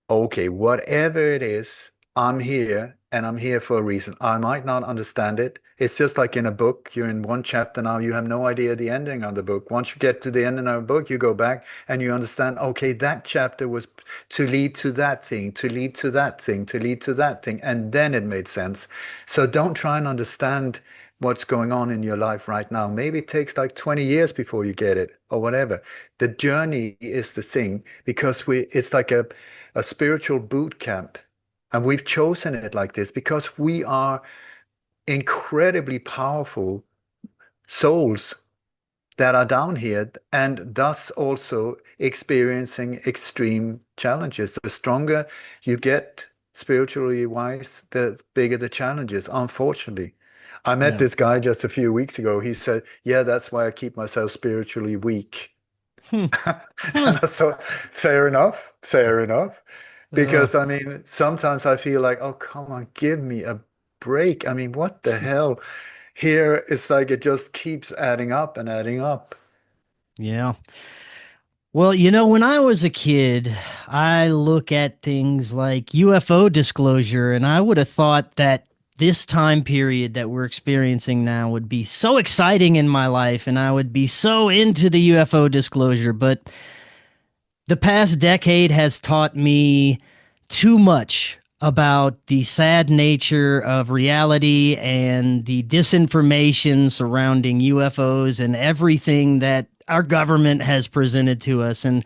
whatever it is, I'm here and I'm here for a reason. I might not understand it. It's just like in a book. You're in one chapter now, you have no idea the ending of the book. Once you get to the ending of the book, you go back and you understand, okay, that chapter was to lead to that thing, to lead to that thing, to lead to that thing. And then it made sense. So don't try and understand what's going on in your life right now. Maybe it takes like 20 years before you get it or whatever. The journey is the thing, because it's like a spiritual boot camp. And we've chosen it like this because we are incredibly powerful souls that are down here and thus also experiencing extreme challenges. The stronger you get spiritually wise, the bigger the challenges, unfortunately. I met this guy just a few weeks ago. He said, yeah, that's why I keep myself spiritually weak. And I thought, fair enough, fair enough. Because I mean, sometimes I feel like, oh, come on, give me a break. I mean, what the hell? Here, it's like it just keeps adding up and adding up. Yeah. Well, when I was a kid, I look at things like UFO disclosure, and I would have thought that this time period that we're experiencing now would be so exciting in my life, and I would be so into the UFO disclosure. But the past decade has taught me too much about the sad nature of reality and the disinformation surrounding UFOs and everything that our government has presented to us. And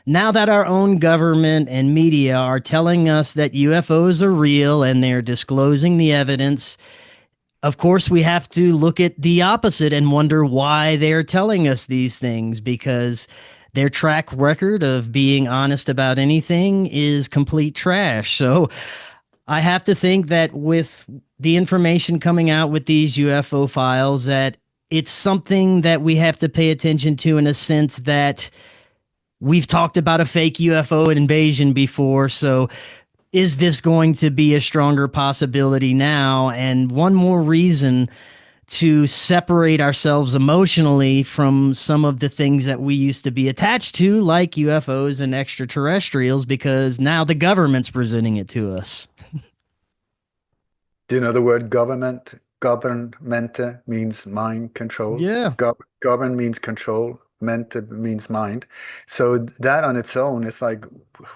now that our own government and media are telling us that UFOs are real and they're disclosing the evidence, of course, we have to look at the opposite and wonder why they're telling us these things, because their track record of being honest about anything is complete trash. So I have to think that with the information coming out with these UFO files, that it's something that we have to pay attention to, in a sense that we've talked about a fake UFO invasion before. So is this going to be a stronger possibility now? And one more reason to separate ourselves emotionally from some of the things that we used to be attached to, like UFOs and extraterrestrials, because now the government's presenting it to us. Do you know the word government? Governmente means mind control. Yeah. Govern means control. Mente means mind. So that on its own is like,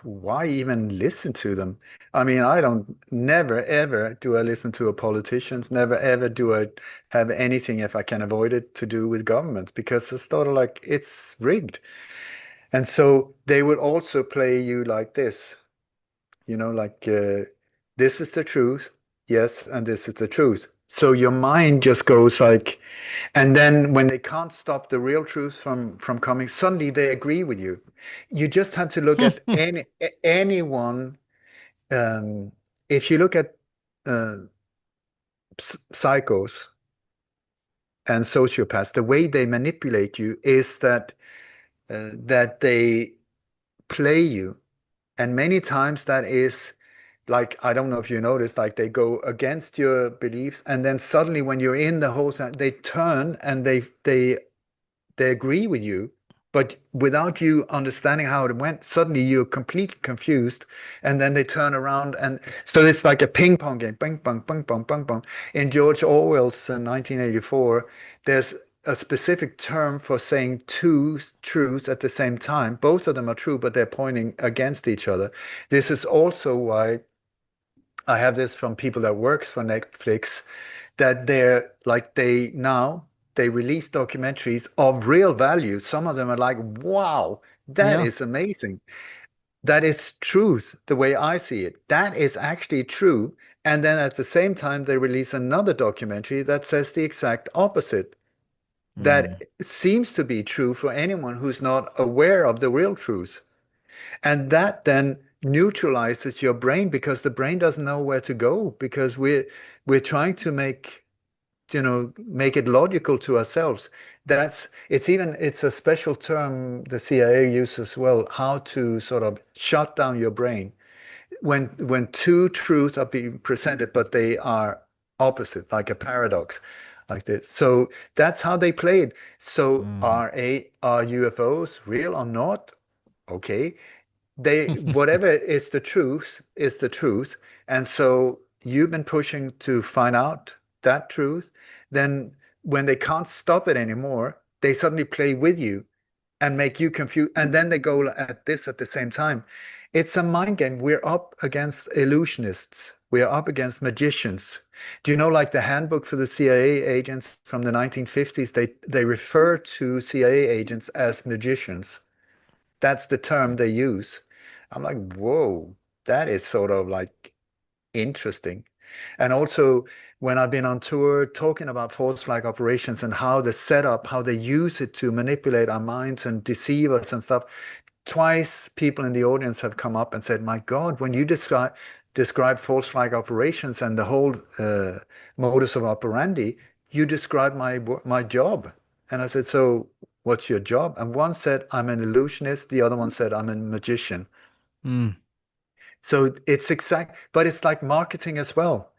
why even listen to them? I mean, I don't, never ever do I listen to a politicians. Never ever do I have anything, if I can avoid it, to do with governments because it's sort of like it's rigged. And so they will also play you like this. Like this is the truth, yes, and this is the truth. So your mind just goes like, and then when they can't stop the real truth from coming, suddenly they agree with you. You just have to look at anyone. Um, if you look at uh, psychos and sociopaths, the way they manipulate you is that they play you, and many times that is like I don't know if you noticed, like they go against your beliefs, and then suddenly when you're in the whole thing, they turn and they agree with you, but without you understanding how it went, suddenly you're completely confused, and then they turn around, and so it's like a ping pong game, bang, bang, bang, bang, bang, bang. In George Orwell's 1984, there's a specific term for saying two truths at the same time. Both of them are true, but they're pointing against each other. This is also why I have this from people that works for Netflix, that they're like they release documentaries of real value. Some of them are like, wow, that Yeah. is amazing. That is truth, the way I see it. That is actually true. And then at the same time, they release another documentary that says the exact opposite. Mm. That seems to be true for anyone who's not aware of the real truth. And that then neutralizes your brain because the brain doesn't know where to go because we're trying to make it logical to ourselves. It's a special term the CIA uses as well, how to sort of shut down your brain when two truths are being presented, but they are opposite, like a paradox, like this. So that's how they play it. So Mm. are UFOs real or not? Okay, they whatever is the truth, and so you've been pushing to find out that truth. Then when they can't stop it anymore, they suddenly play with you and make you confused, and then they go at this at the same time. It's a mind game. We're up against illusionists, we're up against magicians. Do you know, like the handbook for the CIA agents from the 1950s, they refer to CIA agents as magicians. That's the term they use. I'm like, whoa, that is sort of like interesting. And also, when I've been on tour talking about false flag operations and how the setup, how they use it to manipulate our minds and deceive us and stuff, twice people in the audience have come up and said, "My God, when you describe false flag operations and the whole modus of operandi, you described my job." And I said, "So what's your job?" And one said, "I'm an illusionist." The other one said, "I'm a magician." Mm. So it's exact, but it's like marketing as well.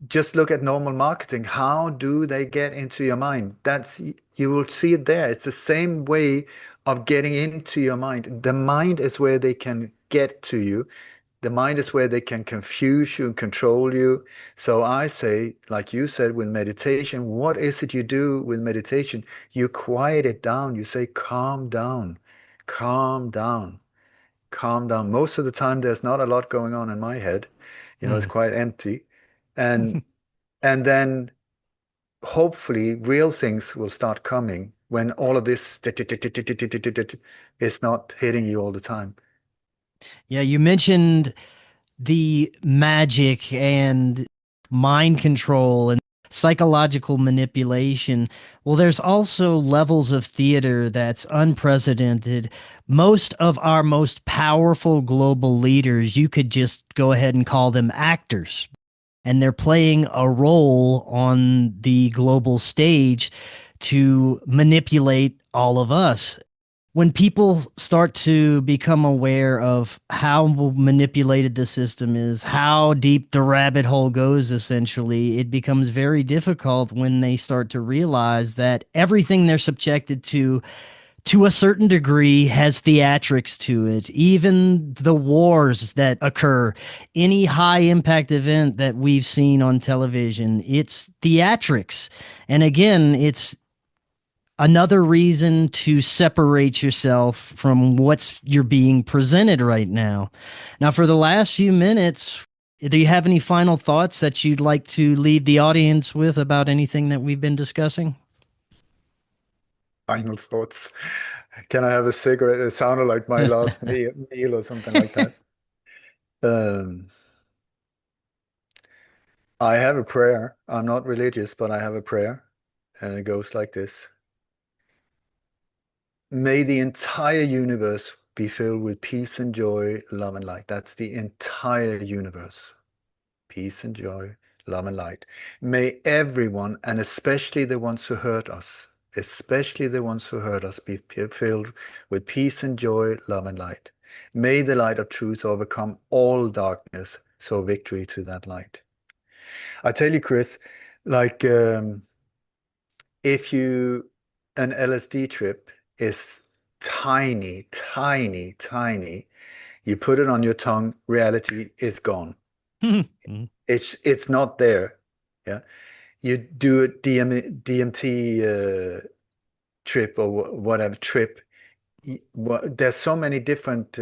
Just look at normal marketing. How do they get into your mind? You will see it there. It's the same way of getting into your mind. The mind is where they can get to you. The mind is where they can confuse you and control you. So I say, like you said, with meditation, what is it you do with meditation? You quiet it down. You say, calm down, calm down, calm down. Most of the time, there's not a lot going on in my head. It's Mm. quite empty. And and then hopefully real things will start coming when all of this is not hitting you all the time. Yeah, you mentioned the magic and mind control and psychological manipulation. Well, there's also levels of theater that's unprecedented. Most of our most powerful global leaders, you could just go ahead and call them actors. And they're playing a role on the global stage to manipulate all of us. when people start to become aware of how manipulated the system is, how deep the rabbit hole goes, essentially, it becomes very difficult when they start to realize that everything they're subjected to a certain degree, has theatrics to it. Even the wars that occur, any high impact event that we've seen on television, it's theatrics. And again, it's another reason to separate yourself from what's you're being presented right now. Now, for the last few minutes, do you have any final thoughts that you'd like to leave the audience with about anything that we've been discussing? Final thoughts. Can I have a cigarette? It sounded like my last meal or something like that. Um, I have a prayer. I'm not religious, but I have a prayer, and it goes like this. May the entire universe be filled with peace and joy, love and light. That's the entire universe. Peace and joy, love and light. May everyone, and especially the ones who hurt us, especially the ones who hurt us, be filled with peace and joy, love and light. May the light of truth overcome all darkness, so victory to that light. I tell you, Chris, like if you, an LSD trip is tiny, tiny, tiny. You put it on your tongue, reality is gone. It's not there. Yeah. You do a DMT trip or whatever trip. There's so many different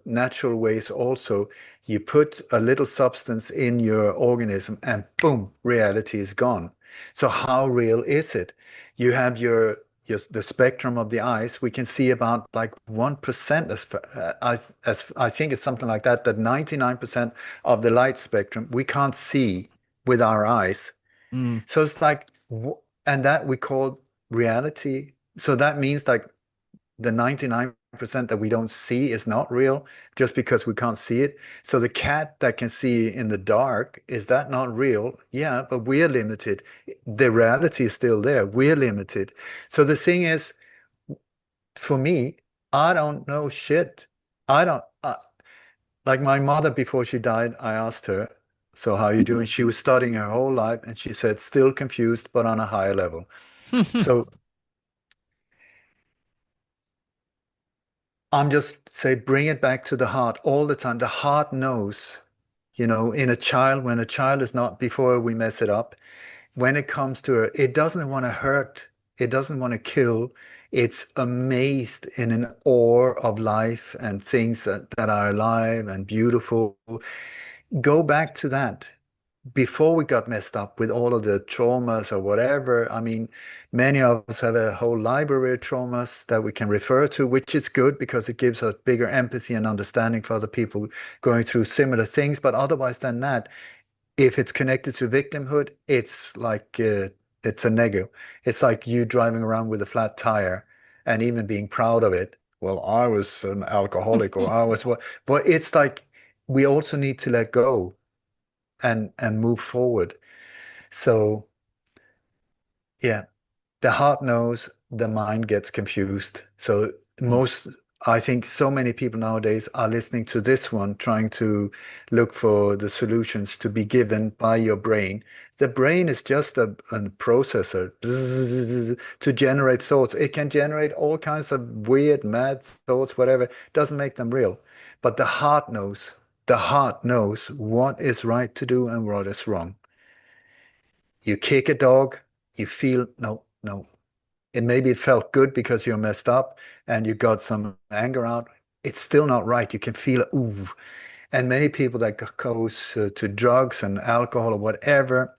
natural ways also. You put a little substance in your organism and boom, reality is gone. So how real is it? You have the spectrum of the eyes. We can see about like 1% as I think it's something like that, that 99% of the light spectrum we can't see with our eyes. Mm. So it's like, and that we call reality. So that means like the 99% that we don't see is not real just because we can't see it. So the cat that can see in the dark, is that not real? Yeah, but we're limited. The reality is still there. We're limited. So the thing is, for me, I don't know shit. I don't, like my mother before she died, I asked her, so how are you doing? She was studying her whole life and she said, still confused, but on a higher level. So I'm just say bring it back to the heart all the time. The heart knows, in a child, when a child is not, before we mess it up, when it comes to her, it doesn't want to hurt, it doesn't want to kill. It's amazed in an awe of life and things that are alive and beautiful. Go back to that before we got messed up with all of the traumas or whatever. I mean, many of us have a whole library of traumas that we can refer to, which is good because it gives us bigger empathy and understanding for other people going through similar things. But otherwise than that, if it's connected to victimhood, it's like it's a negative. It's like you driving around with a flat tire and even being proud of it. Well, I was an alcoholic or I was what, but it's like we also need to let go and move forward. So yeah, the heart knows, the mind gets confused. So most, I think so many people nowadays are listening to this one, trying to look for the solutions to be given by your brain. The brain is just a processor to generate thoughts. It can generate all kinds of weird, mad thoughts, whatever. Doesn't make them real. But the heart knows. The heart knows what is right to do and what is wrong. You kick a dog, you feel, no, no. And maybe it felt good because you're messed up and you got some anger out. It's still not right. You can feel it, ooh. And many people that goes to drugs and alcohol or whatever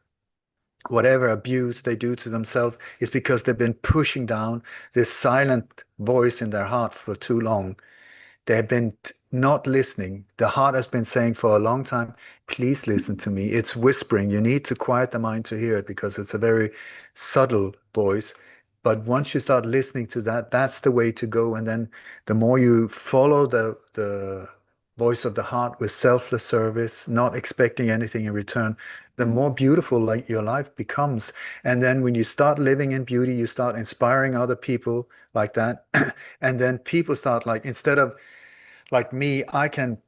abuse they do to themselves is because they've been pushing down this silent voice in their heart for too long. They have been not listening. The heart has been saying for a long time, please listen to me. It's whispering. You need to quiet the mind to hear it because it's a very subtle voice. But once you start listening to that, that's the way to go. And then the more you follow voice of the heart with selfless service, not expecting anything in return, the more beautiful like your life becomes. And then when you start living in beauty, you start inspiring other people like that. And then people start like, instead of like me, I can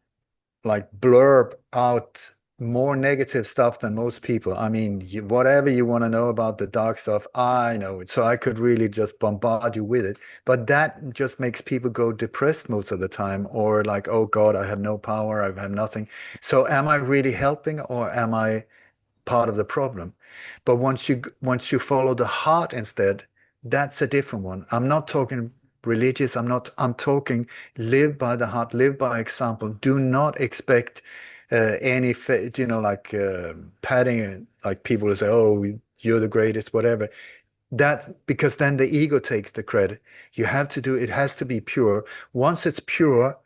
like blurb out more negative stuff than most people. I mean, whatever you want to know about the dark stuff, I know it. So I could really just bombard you with it. But that just makes people go depressed most of the time, or like, oh God, I have no power, I have nothing. So am I really helping, or am I part of the problem? But once you follow the heart instead, that's a different one. I'm not talking religious. I'm talking live by the heart, live by example. Do not expect any, like padding, like people will say, oh, you're the greatest, whatever. That, because then the ego takes the credit. You have to do, it has to be pure. Once it's pure,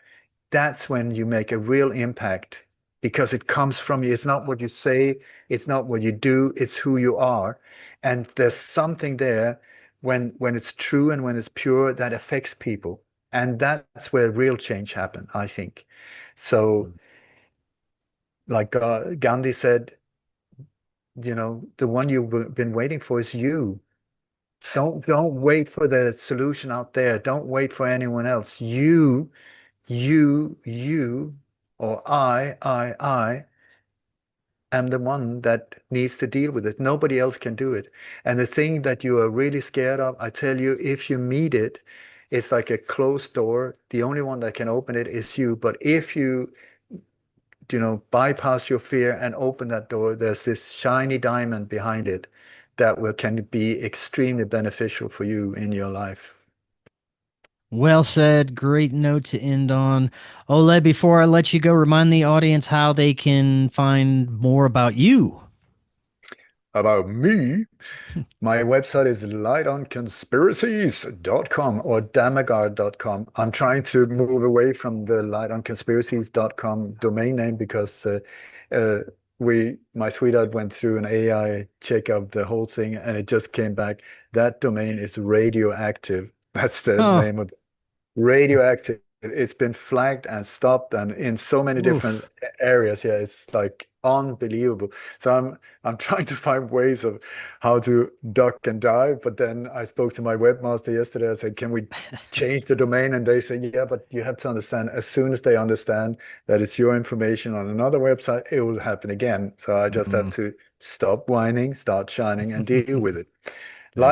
that's when you make a real impact because it comes from you. It's not what you say, it's not what you do, it's who you are. And there's something there when it's true and when it's pure that affects people. And that's where real change happens, I think. So, like Gandhi said, the one you've been waiting for is you. Don't wait for the solution out there. Don't wait for anyone else. You, or I am the one that needs to deal with it. Nobody else can do it. And the thing that you are really scared of, I tell you, if you meet it, it's like a closed door. The only one that can open it is you. But if bypass your fear and open that door, there's this shiny diamond behind it that can be extremely beneficial for you in your life. Well said. Great note to end on. Ole, before I let you go, remind the audience how they can find more about you. About me, my website is lightonconspiracies.com or dammegard.com. I'm trying to move away from the lightonconspiracies.com domain name because uh, my sweetheart went through an AI check of the whole thing and it just came back. That domain is radioactive. That's the Oh, name of radioactive. It's been flagged and stopped and in so many different oof. areas. Yeah, it's like unbelievable. So I'm trying to find ways of how to duck and dive. But then I spoke to my webmaster yesterday. I said, can we change the domain? And they said, yeah, but you have to understand, as soon as they understand that it's your information on another website, it will happen again. So I just have Mhm. to stop whining, start shining, and deal with it. There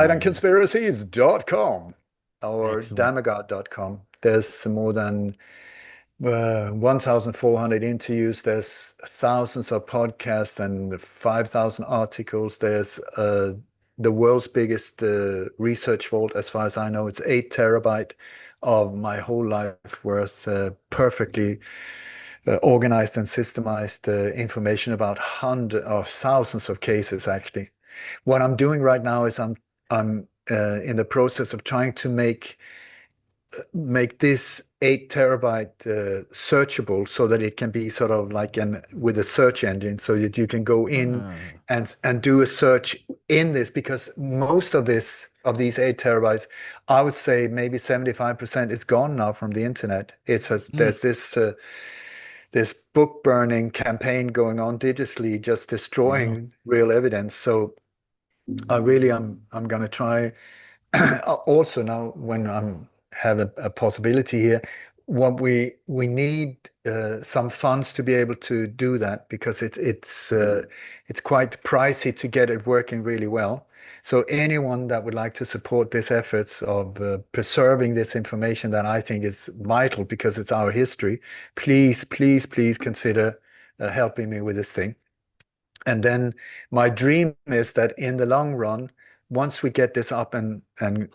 you go. Lightonconspiracies.com or Excellent. Dammegard.com. There's more than 1,400 interviews. There's thousands of podcasts and 5,000 articles. There's the world's biggest research vault, as far as I know. It's 8 terabyte of my whole life worth perfectly organized and systemized information about hundreds or thousands of cases, actually. What I'm doing right now is I'm in the process of trying to make this 8 terabyte searchable so that it can be sort of like an with a search engine so that you can go in Ah. and do a search in this, because most of these 8 terabytes, I would say maybe 75% is gone now from the internet. Mm. There's this book burning campaign going on digitally, just Wow. destroying real evidence. So I'm going to try also now when I'm have a possibility here, what we need some funds to be able to do that, because it's quite pricey to get it working really well. So anyone that would like to support this efforts of preserving this information that I think is vital because it's our history, please, please, please consider helping me with this thing. And then my dream is that in the long run, once we get this up and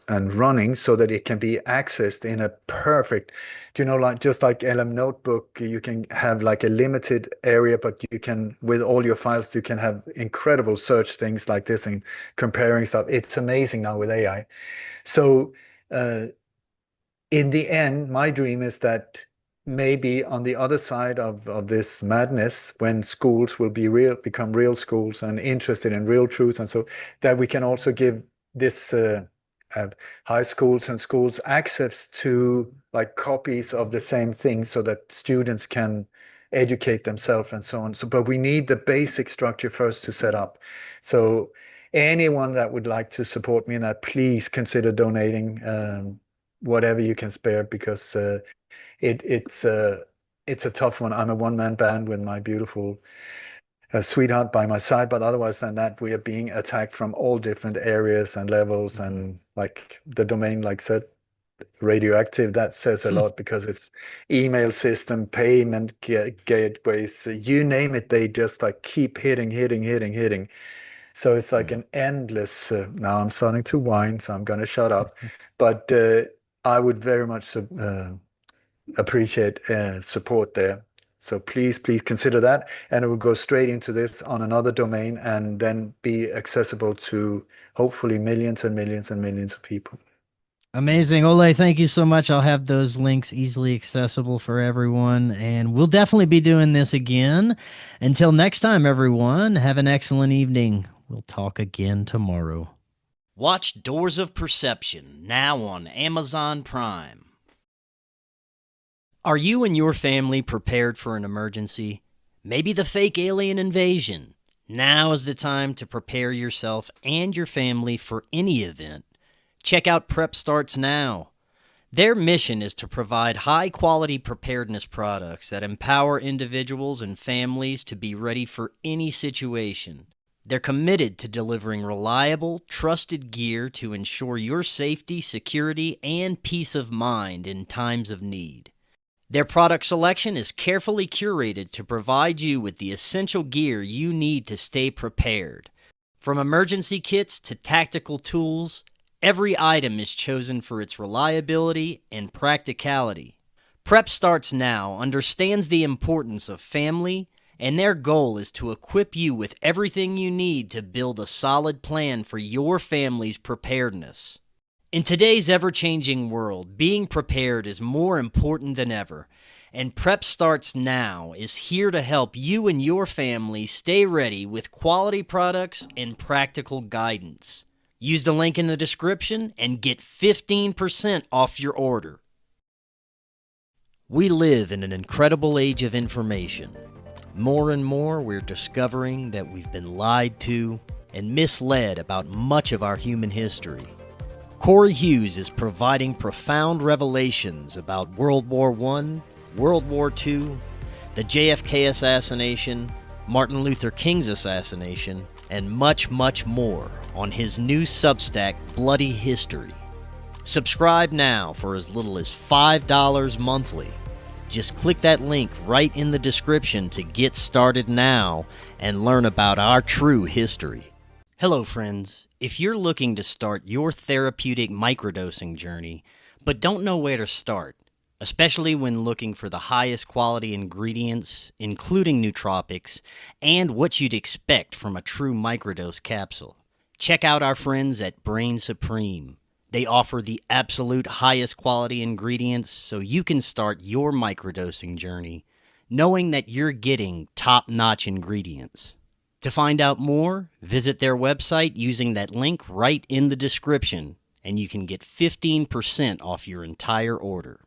running so that it can be accessed in a perfect, like just like LM Notebook, you can have like a limited area, but you can, with all your files, you can have incredible search things like this and comparing stuff. It's amazing now with AI. So uh, in the end, my dream is that maybe on the other side of this madness, when schools will become real schools and interested in real truth, and so that we can also give this high schools and schools access to like copies of the same thing so that students can educate themselves and so on. So, but we need the basic structure first to set up. So anyone that would like to support me in that, please consider donating whatever you can spare, because it's a tough one. I'm a one-man band with my beautiful sweetheart by my side, but otherwise than that, we are being attacked from all different areas and levels, and like the domain, like said, radioactive, that says a lot, because it's email system, payment gateways, you name it, they just like keep hitting. So it's like an endless, now I'm starting to whine, so I'm going to shut up. But I would very much appreciate support there. So please consider that. And it will go straight into this on another domain and then be accessible to hopefully millions and millions and millions of people. Amazing. Ole, thank you so much. I'll have those links easily accessible for everyone. And we'll definitely be doing this again. Until next time, everyone, have an excellent evening. We'll talk again tomorrow. Watch Doors of Perception, now on Amazon Prime. Are you and your family prepared for an emergency? Maybe the fake alien invasion? Now is the time to prepare yourself and your family for any event. Check out Prep Starts Now. Their mission is to provide high-quality preparedness products that empower individuals and families to be ready for any situation. They're committed to delivering reliable, trusted gear to ensure your safety, security, and peace of mind in times of need. Their product selection is carefully curated to provide you with the essential gear you need to stay prepared. From emergency kits to tactical tools, every item is chosen for its reliability and practicality. Prep Starts Now understands the importance of family, and their goal is to equip you with everything you need to build a solid plan for your family's preparedness. In today's ever-changing world, being prepared is more important than ever, and Prep Starts Now is here to help you and your family stay ready with quality products and practical guidance. Use the link in the description and get 15% off your order. We live in an incredible age of information. More and more, we're discovering that we've been lied to and misled about much of our human history. Cory Hughes is providing profound revelations about World War I, World War II, the JFK assassination, Martin Luther King's assassination, and much, much more on his new Substack, Bloody History. Subscribe now for as little as $5 monthly. Just click that link right in the description to get started now and learn about our true history. Hello, friends. If you're looking to start your therapeutic microdosing journey, but don't know where to start, especially when looking for the highest quality ingredients, including nootropics, and what you'd expect from a true microdose capsule, check out our friends at Brainsupreme. They offer the absolute highest quality ingredients so you can start your microdosing journey, knowing that you're getting top-notch ingredients. To find out more, visit their website using that link right in the description, and you can get 15% off your entire order.